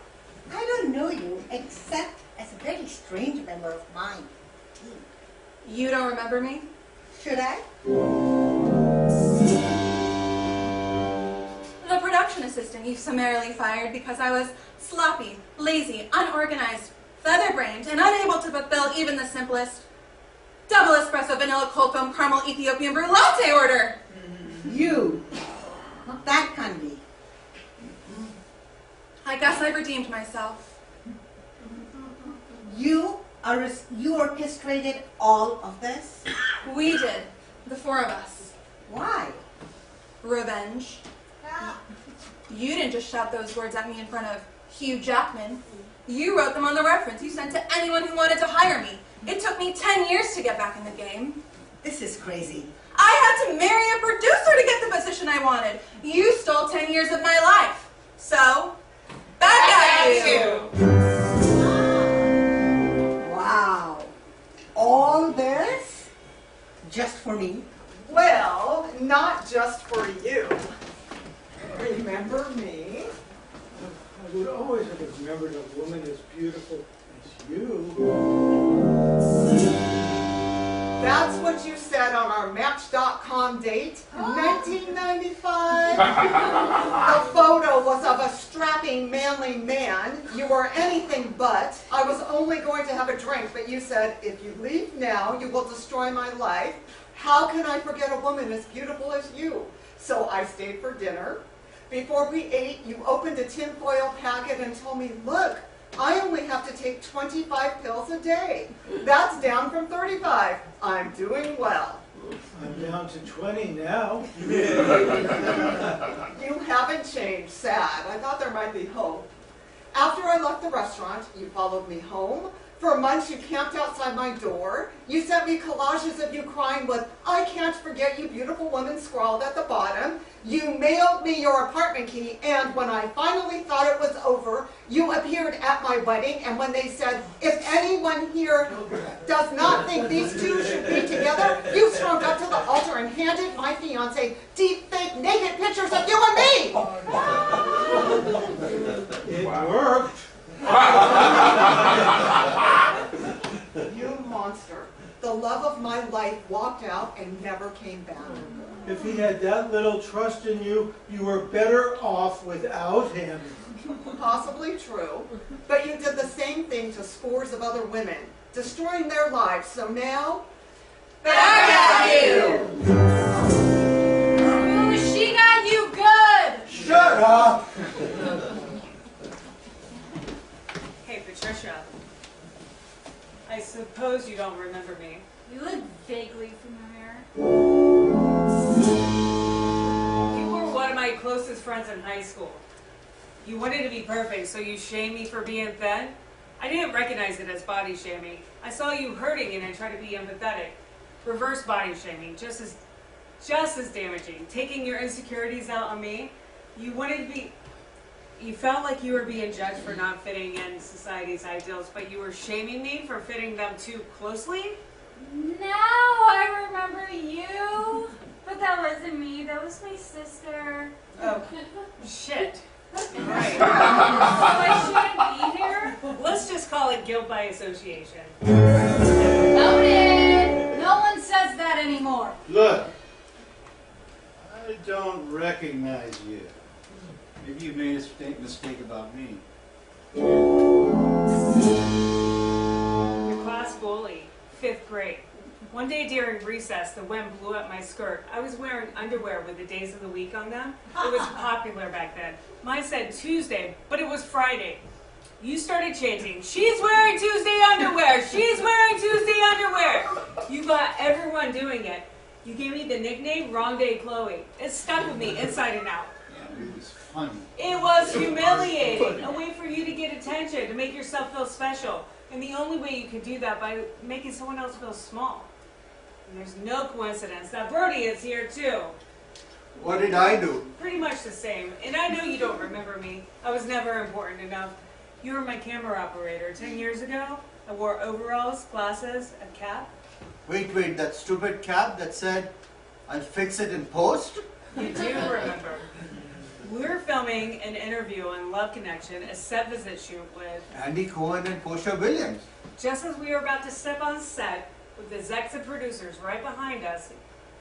I don't know you except as a very strange member of my team. You don't remember me? Should I? The production assistant you summarily fired because I was sloppy, lazy, unorganized, feather-brained, and unable to fulfill even the simplest double espresso vanilla cold foam caramel Ethiopian brew latte order. You. That can be. I guess I've redeemed myself. You orchestrated all of this? We did. The four of us. Why? Revenge. You didn't just shout those words at me in front of Hugh Jackman. You wrote them on the reference you sent to anyone who wanted to hire me. It took me 10 years to get back in the game. This is crazy. I had to marry a producer to get the position I wanted. You stole 10 years of my life. So, back at you. Wow. All this? Just for me? Well, not just for you. Remember me? I would always have remembered a woman as beautiful as you. That's what you said on our Match.com date in 1995. The photo was of a strapping, manly man. You were anything but. I was only going to have a drink, but you said, if you leave now, you will destroy my life. How can I forget a woman as beautiful as you? So I stayed for dinner. Before we ate, you opened a tinfoil packet and told me, look, I only have to take 25 pills a day. That's down from 35. I'm doing well. I'm down to 20 now. You haven't changed, sad. I thought there might be hope. After I left the restaurant, you followed me home. For months, you camped outside my door. You sent me collages of you crying with, I can't forget you beautiful woman scrawled at the bottom. You mailed me your apartment key, and when I finally thought it was over, you appeared at my wedding, and when they said, if anyone here does not think these two should be together, you strode up to the altar and handed my fiancé deep, fake, naked pictures of you and me! It worked. You monster. The love of my life walked out and never came back. If he had that little trust in you, you were better off without him. Possibly true, but you did the same thing to scores of other women, destroying their lives, so now... Back at you! Ooh, she got you good! Shut up! Hey, Patricia. I suppose you don't remember me. You look vaguely familiar. You were one of my closest friends in high school. You wanted to be perfect, so you shamed me for being thin? I didn't recognize it as body shaming. I saw you hurting and I tried to be empathetic. Reverse body shaming, just as damaging. Taking your insecurities out on me. You wanted to be You felt like you were being judged for not fitting in society's ideals, but you were shaming me for fitting them too closely? Now I remember you. But that wasn't me, that was my sister. Oh, shit. Right. So I shouldn't be here? Let's just call it guilt by association. Noted! No one says that anymore. Look, I don't recognize you. Maybe you made a mistake about me. The class bully, 5th grade. One day during recess, the wind blew up my skirt. I was wearing underwear with the days of the week on them. It was popular back then. Mine said Tuesday, but it was Friday. You started chanting, "She's wearing Tuesday underwear! She's wearing Tuesday underwear!" You got everyone doing it. You gave me the nickname Wrong Day Chloe. It stuck with me inside and out. Yeah, it was funny. It was humiliating. A way for you to get attention, to make yourself feel special. And the only way you could do that by making someone else feel small. And there's no coincidence that Brody is here too. What did I do? Pretty much the same. And I know you don't remember me. I was never important enough. You were my camera operator 10 years ago. I wore overalls, glasses, a cap. Wait, that stupid cap that said, "I'll fix it in post"? You do remember. We were filming an interview on Love Connection, a set visit shoot with Andy Cohen and Portia Williams. Just as we were about to step on set, with the execs and producers right behind us,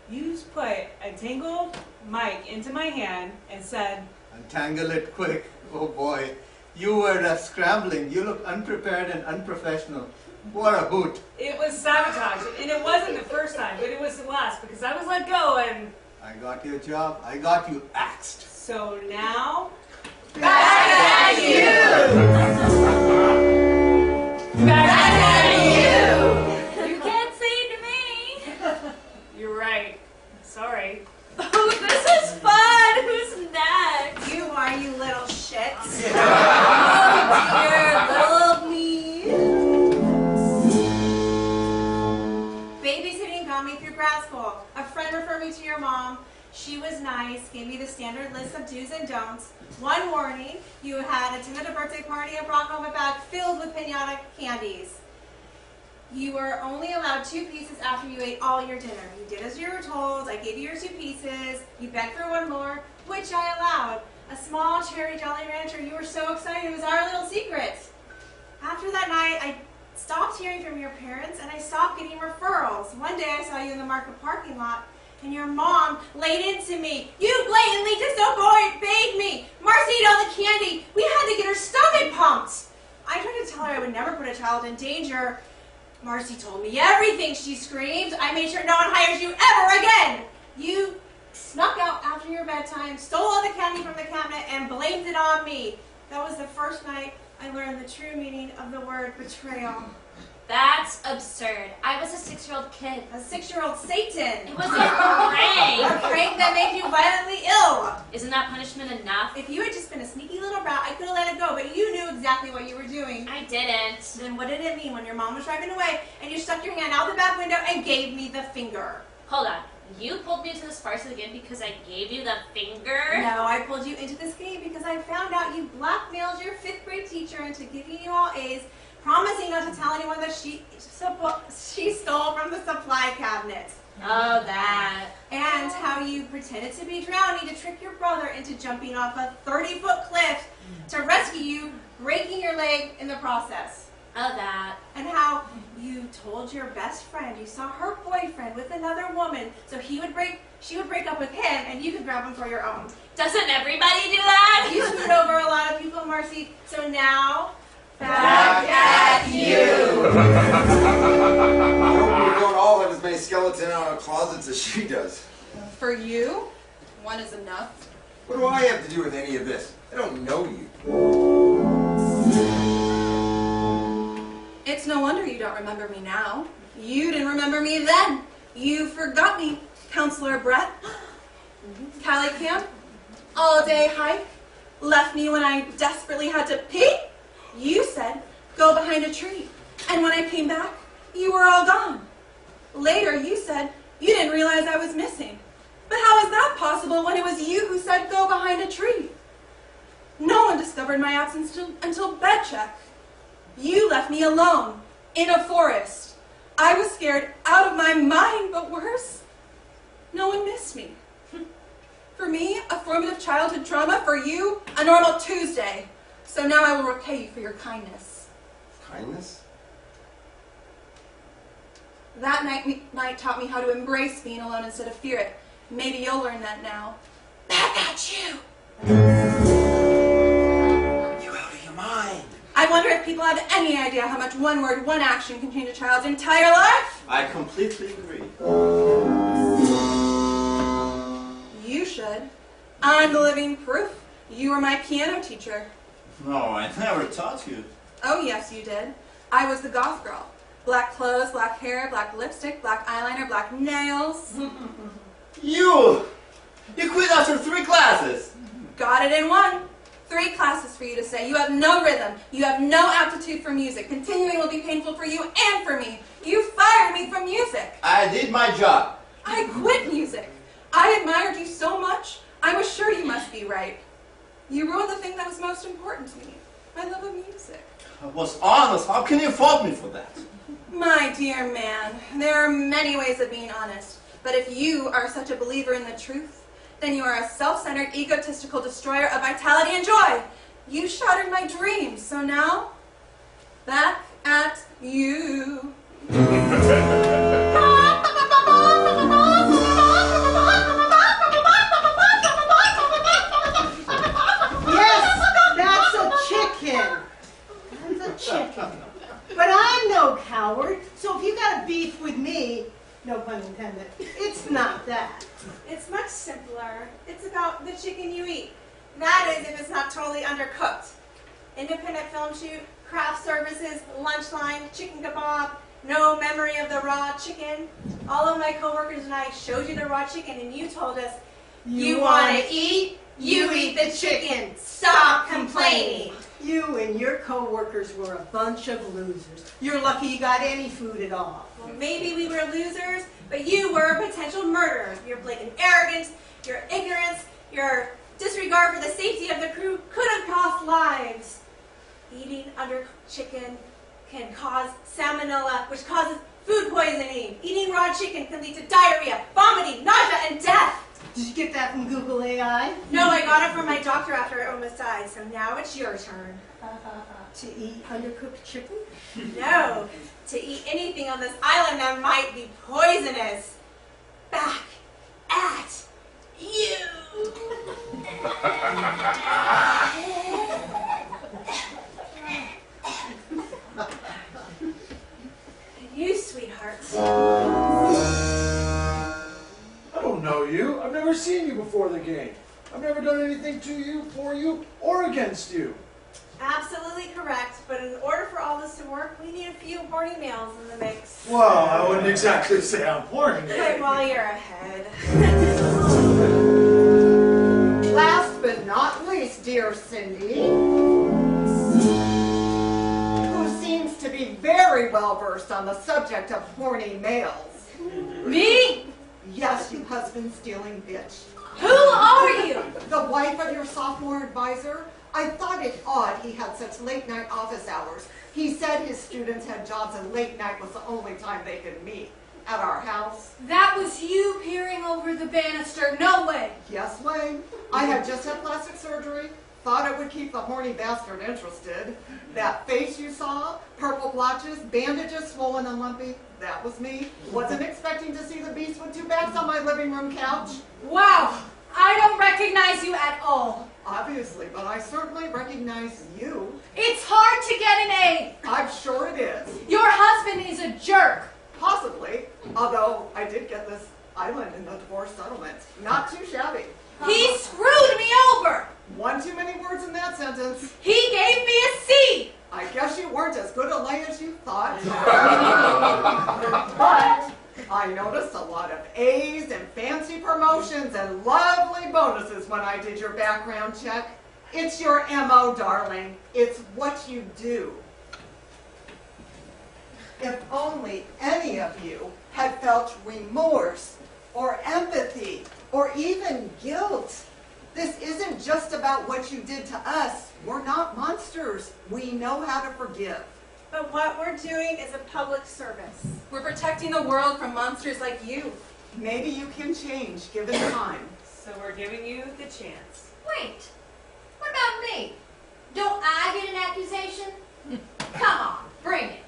you put a tangled mic into my hand and said, "Untangle it quick." Oh boy, you were scrambling. You look unprepared and unprofessional. What a hoot. It was sabotage, and it wasn't the first time, but it was the last, because I was let go and... I got your job. I got you axed. So now... Back at you! Back at you! You can't say it to me. You're right. Sorry. Oh, this is fun! Who's next? You are, you little shits. Oh dear, little me. Babysitting got me through grad school. A friend referred me to your mom. She was nice, gave me the standard list of do's and don'ts. One warning, you had attended a birthday party and brought home a bag filled with piñata candies. You were only allowed 2 pieces after you ate all your dinner. You did as you were told. I gave you your 2 pieces. You begged for one more, which I allowed. A small cherry Jolly Rancher. You were so excited. It was our little secret. After that night, I stopped hearing from your parents and I stopped getting referrals. One day I saw you in the market parking lot and your mom laid into me. You blatantly disobeyed me. Marcy ate all the candy. We had to get her stomach pumped. I tried to tell her I would never put a child in danger. Marcy told me everything, she screamed. I made sure no one hires you ever again. You snuck out after your bedtime, stole all the candy from the cabinet, and blamed it on me. That was the first night I learned the true meaning of the word betrayal. That's absurd. I was a 6-year-old kid. A 6-year-old Satan. It was a prank. A prank that made you violently ill. Isn't that punishment enough? If you had just been a sneaky little brat, I could have let it go, but you knew exactly what you were doing. I didn't. Then what did it mean when your mom was driving away and you stuck your hand out the back window and gave me the finger? Hold on. You pulled me into this farce again because I gave you the finger? No, I pulled you into this game because I found out you blackmailed your 5th grade teacher into giving you all A's, promising not to tell anyone that she stole from the supply cabinet. Oh, that. And how you pretended to be drowning to trick your brother into jumping off a 30-foot cliff to rescue you, breaking your leg in the process. Oh, that. And how you told your best friend you saw her boyfriend with another woman, so she would break up with him and you could grab him for your own. Doesn't everybody do that? You screwed over a lot of people, Marcy, so now... Back at you! I hope we don't all have as many skeletons in our closets as she does. For you, one is enough. What do I have to do with any of this? I don't know you. It's no wonder you don't remember me now. You didn't remember me then. You forgot me, Counselor Brett. Cali camp, all-day hike, left me when I desperately had to pee. You said, go behind a tree. And when I came back, you were all gone. Later, you said you didn't realize I was missing. But how is that possible when it was you who said, go behind a tree? No one discovered my absence until bed check. You left me alone, in a forest. I was scared out of my mind, but worse, no one missed me. For me, a formative childhood trauma. For you, a normal Tuesday. So now I will repay you for your kindness. Kindness? That night taught me how to embrace being alone instead of fear it. Maybe you'll learn that now. Back at you! You out of your mind. I wonder if people have any idea how much one word, one action can change a child's entire life? I completely agree. You should. I'm the living proof. You were my piano teacher. No, I never taught you. Oh, yes, you did. I was the goth girl. Black clothes, black hair, black lipstick, black eyeliner, black nails. You quit after 3 classes. Got it in one. 3 classes for you to say. You have no rhythm. You have no aptitude for music. Continuing will be painful for you and for me. You fired me from music. I did my job. I quit music. I admired you so much, I was sure you must be right. You ruined the thing that was most important to me, my love of music. I was honest. How can you fault me for that? My dear man, there are many ways of being honest, but if you are such a believer in the truth, then you are a self-centered, egotistical destroyer of vitality and joy. You shattered my dreams, so now, back at you. Chicken. But I'm no coward, so if you got a beef with me, no pun intended, it's not that. It's much simpler. It's about the chicken you eat. That is if it's not totally undercooked. Independent film shoot, craft services, lunch line, chicken kebab, no memory of the raw chicken. All of my coworkers and I showed you the raw chicken and you told us, you want to eat? You eat the chicken. Stop complaining. You and your co-workers were a bunch of losers. You're lucky you got any food at all. Well, maybe we were losers, but you were a potential murderer. Your blatant arrogance, your ignorance, your disregard for the safety of the crew could have cost lives. Eating undercooked chicken can cause salmonella, which causes food poisoning. Eating raw chicken can lead to diarrhea, vomiting, nausea, and death. Did you get that from Google AI? No, I got it from my doctor after I almost died, so now it's your turn. To eat undercooked chicken? No, to eat anything on this island that might be poisonous. Back at you. You, sweetheart. I don't know you. I've never seen you before the game. I've never done anything to you, for you, or against you. Absolutely correct, but in order for all this to work, we need a few horny males in the mix. Well, I wouldn't exactly say I'm horny. But while you're ahead. Last but not least, dear Cindy, who seems to be very well versed on the subject of horny males. Me? Yes, you husband-stealing bitch. Who are you? The wife of your sophomore advisor? I thought it odd he had such late-night office hours. He said his students had jobs and late night was the only time they could meet. At our house. That was you peering over the banister. No way. Yes, Wayne. I had just had plastic surgery. Thought it would keep the horny bastard interested. That face you saw, purple blotches, bandages swollen and lumpy, that was me. Wasn't expecting to see the beast with 2 backs on my living room couch. Wow. I don't recognize you at all. Obviously, but I certainly recognize you. It's hard to get an A. I'm sure it is. Your husband is a jerk. Possibly, although I did get this island in the divorce settlement. Not too shabby. He screwed me over. One too many words in that sentence. He gave me a C. I guess you weren't as good a lay as you thought. But I noticed a lot of A's and fancy promotions and lovely bonuses when I did your background check. It's your MO, darling. It's what you do. If only any of you had felt remorse or empathy or even guilt This isn't just about what you did to us. We're not monsters. We know how to forgive. But what we're doing is a public service. We're protecting the world from monsters like you. Maybe you can change, given time. So we're giving you the chance. Wait, what about me? Don't I get an accusation? Come on, bring it.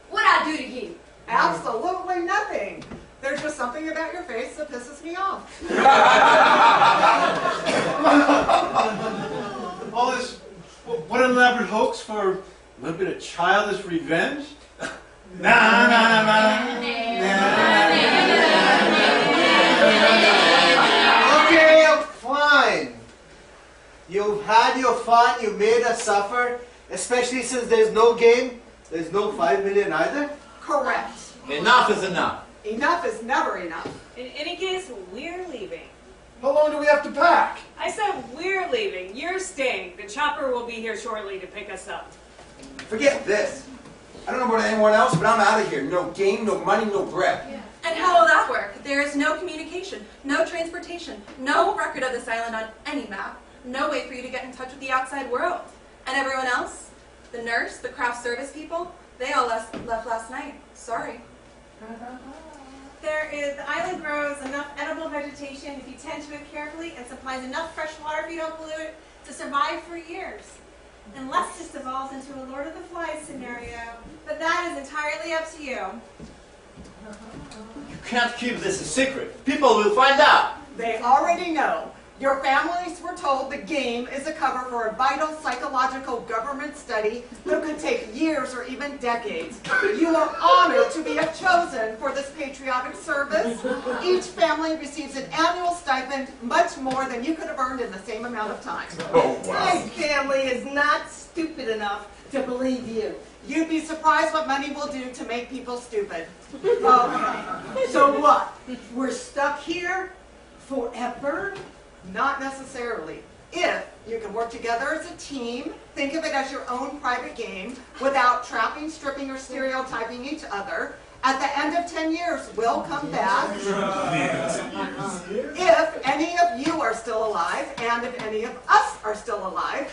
What'd I do to you? Absolutely nothing. There's just something about your face that pisses me off. All this, what an elaborate hoax for a little bit of childish revenge? Okay, fine. You've had your fun, you made us suffer, especially since there's no game, there's no 5 million either. Correct. Enough is enough. Enough is never enough. In any case, we're leaving. How long do we have to pack? I said we're leaving. You're staying. The chopper will be here shortly to pick us up. Forget this. I don't know about anyone else, but I'm out of here. No game, no money, no bread. And how will that work? There is no communication, no transportation, no record of this island on any map, no way for you to get in touch with the outside world. And everyone else? The nurse, the craft service people, they all left last night. Sorry. The island grows enough edible vegetation if you tend to it carefully and supplies enough fresh water if you don't pollute it to survive for years. Unless this evolves into a Lord of the Flies scenario. But that is entirely up to you. You can't keep this a secret. People will find out. They already know. Your families were told the game is a cover for a vital psychological government study that could take years or even decades. You are honored to be chosen for this patriotic service. Each family receives an annual stipend, much more than you could have earned in the same amount of time. Oh, wow. My family is not stupid enough to believe you. You'd be surprised what money will do to make people stupid. Okay, so what? We're stuck here forever? Not necessarily. If you can work together as a team, think of it as your own private game, without trapping, stripping, or stereotyping each other. At the end of 10 years, we'll come back. If any of you are still alive, and if any of us are still alive,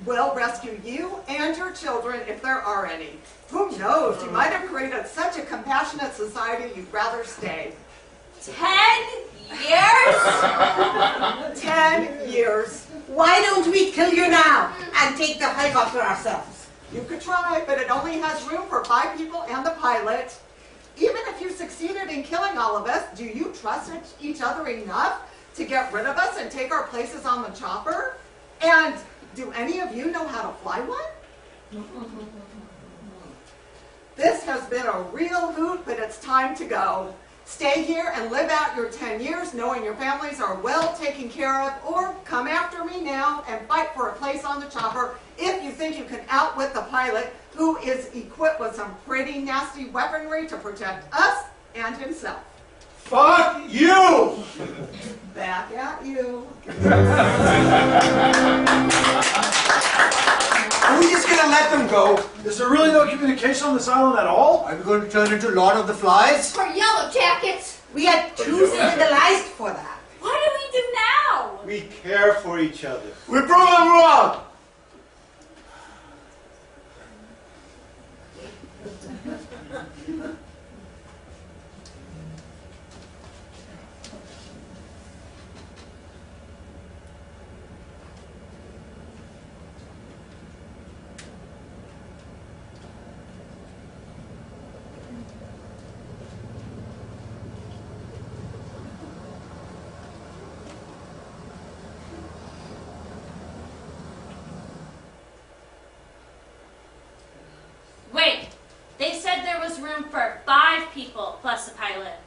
we'll rescue you and your children if there are any. Who knows? You might have created such a compassionate society you'd rather stay. 10 years? 10 years. Why don't we kill you now and take the helicopter ourselves? You could try, but it only has room for 5 people and the pilot. Even if you succeeded in killing all of us, do you trust each other enough to get rid of us and take our places on the chopper? And do any of you know how to fly one? This has been a real hoot, but it's time to go. Stay here and live out your 10 years knowing your families are well taken care of, or come after me now and fight for a place on the chopper if you think you can outwit the pilot, who is equipped with some pretty nasty weaponry to protect us and himself. Fuck you! Back at you. Are we just gonna let them go? Is there really no communication on this island at all? Are we going to turn into Lord of the Flies? For yellow jackets. We are too civilized for that. What do we do now? We care for each other. We prove them wrong! Wait, they said there was room for 5 people plus a pilot.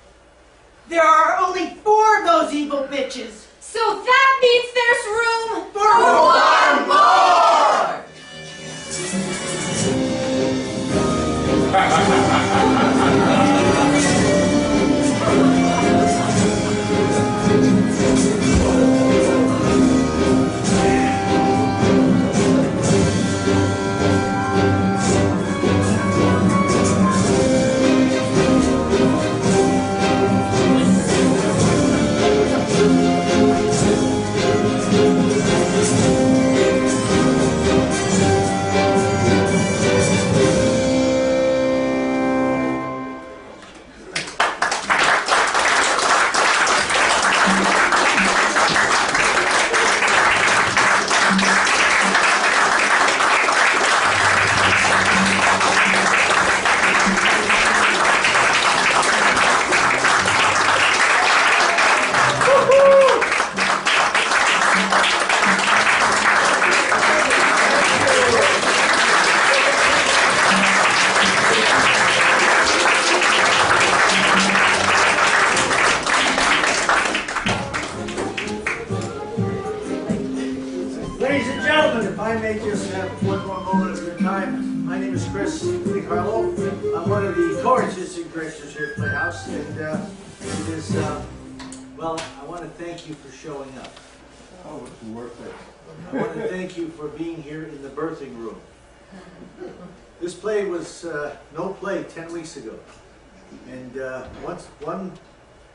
There are only 4 of those evil bitches. So that means there's room For one more! Ladies and gentlemen, if I may just have one more moment of your time. My name is DeCarlo. I'm one of the co-artistic directors here at Playhouse, and it is, well, I want to thank you for showing up. Oh, it's worth it. I want to thank you for being here in the birthing room. This play was no play 10 weeks ago, and one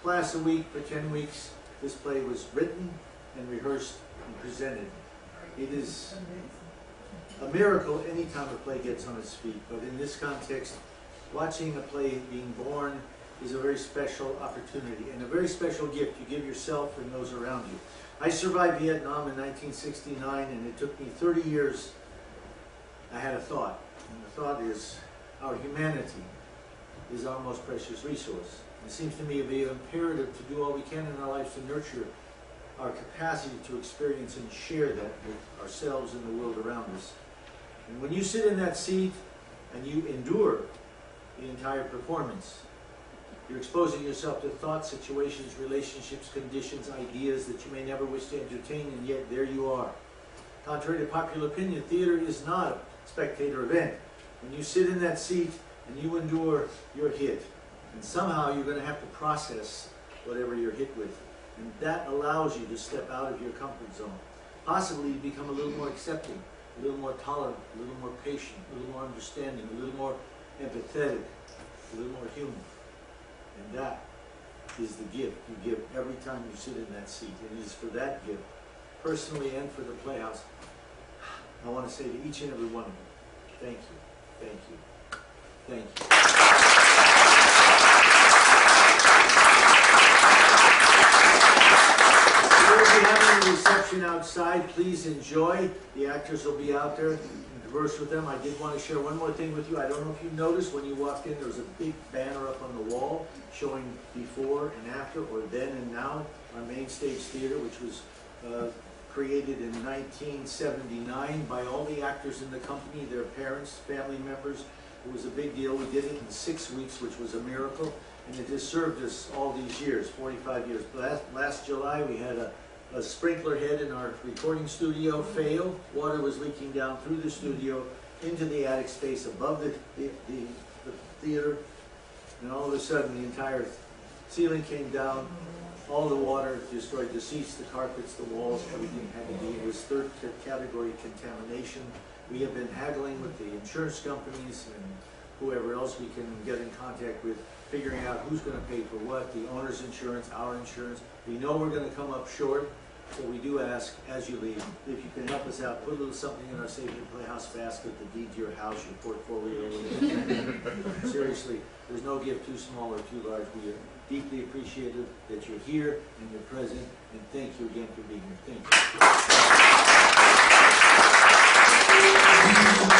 class a week for 10 weeks, this play was written and rehearsed and presented. It is a miracle anytime a play gets on its feet, but in this context, watching a play being born is a very special opportunity and a very special gift you give yourself and those around you. I survived Vietnam in 1969, and it took me 30 years. I had a thought, and the thought is our humanity is our most precious resource. It seems to me to be imperative to do all we can in our lives to nurture our capacity to experience and share that with ourselves and the world around us. And when you sit in that seat and you endure the entire performance, you're exposing yourself to thoughts, situations, relationships, conditions, ideas that you may never wish to entertain, and yet there you are. Contrary to popular opinion, theater is not a spectator event. When you sit in that seat and you endure, you're hit. And somehow you're going to have to process whatever you're hit with. And that allows you to step out of your comfort zone. Possibly you become a little more accepting, a little more tolerant, a little more patient, a little more understanding, a little more empathetic, a little more human. And that is the gift you give every time you sit in that seat. And it is for that gift, personally and for the Playhouse, I want to say to each and every one of you, thank you, thank you, thank you. We'll be having a reception outside. Please enjoy. The actors will be out there and converse with them. I did want to share one more thing with you. I don't know if you noticed when you walked in, there was a big banner up on the wall showing before and after, or then and now, our main stage theater, which was created in 1979 by all the actors in the company, their parents, family members. It was a big deal. We did it in 6 weeks, which was a miracle, and it has served us all these years, 45 years. Last July, we had a sprinkler head in our recording studio fail. Water was leaking down through the studio into the attic space above the theater, and all of a sudden the entire ceiling came down. All the water destroyed the seats, the carpets, the walls, everything had to be. It was third category contamination. We have been haggling with the insurance companies and whoever else we can get in contact with, figuring out who's going to pay for what, the owner's insurance, our insurance. We know we're going to come up short, so we do ask, as you leave, if you can help us out, put a little something in our Save Your Playhouse basket, the deed to your house, your portfolio. Seriously, there's no gift too small or too large. We are deeply appreciative that you're here and you're present, and thank you again for being here. Thank you.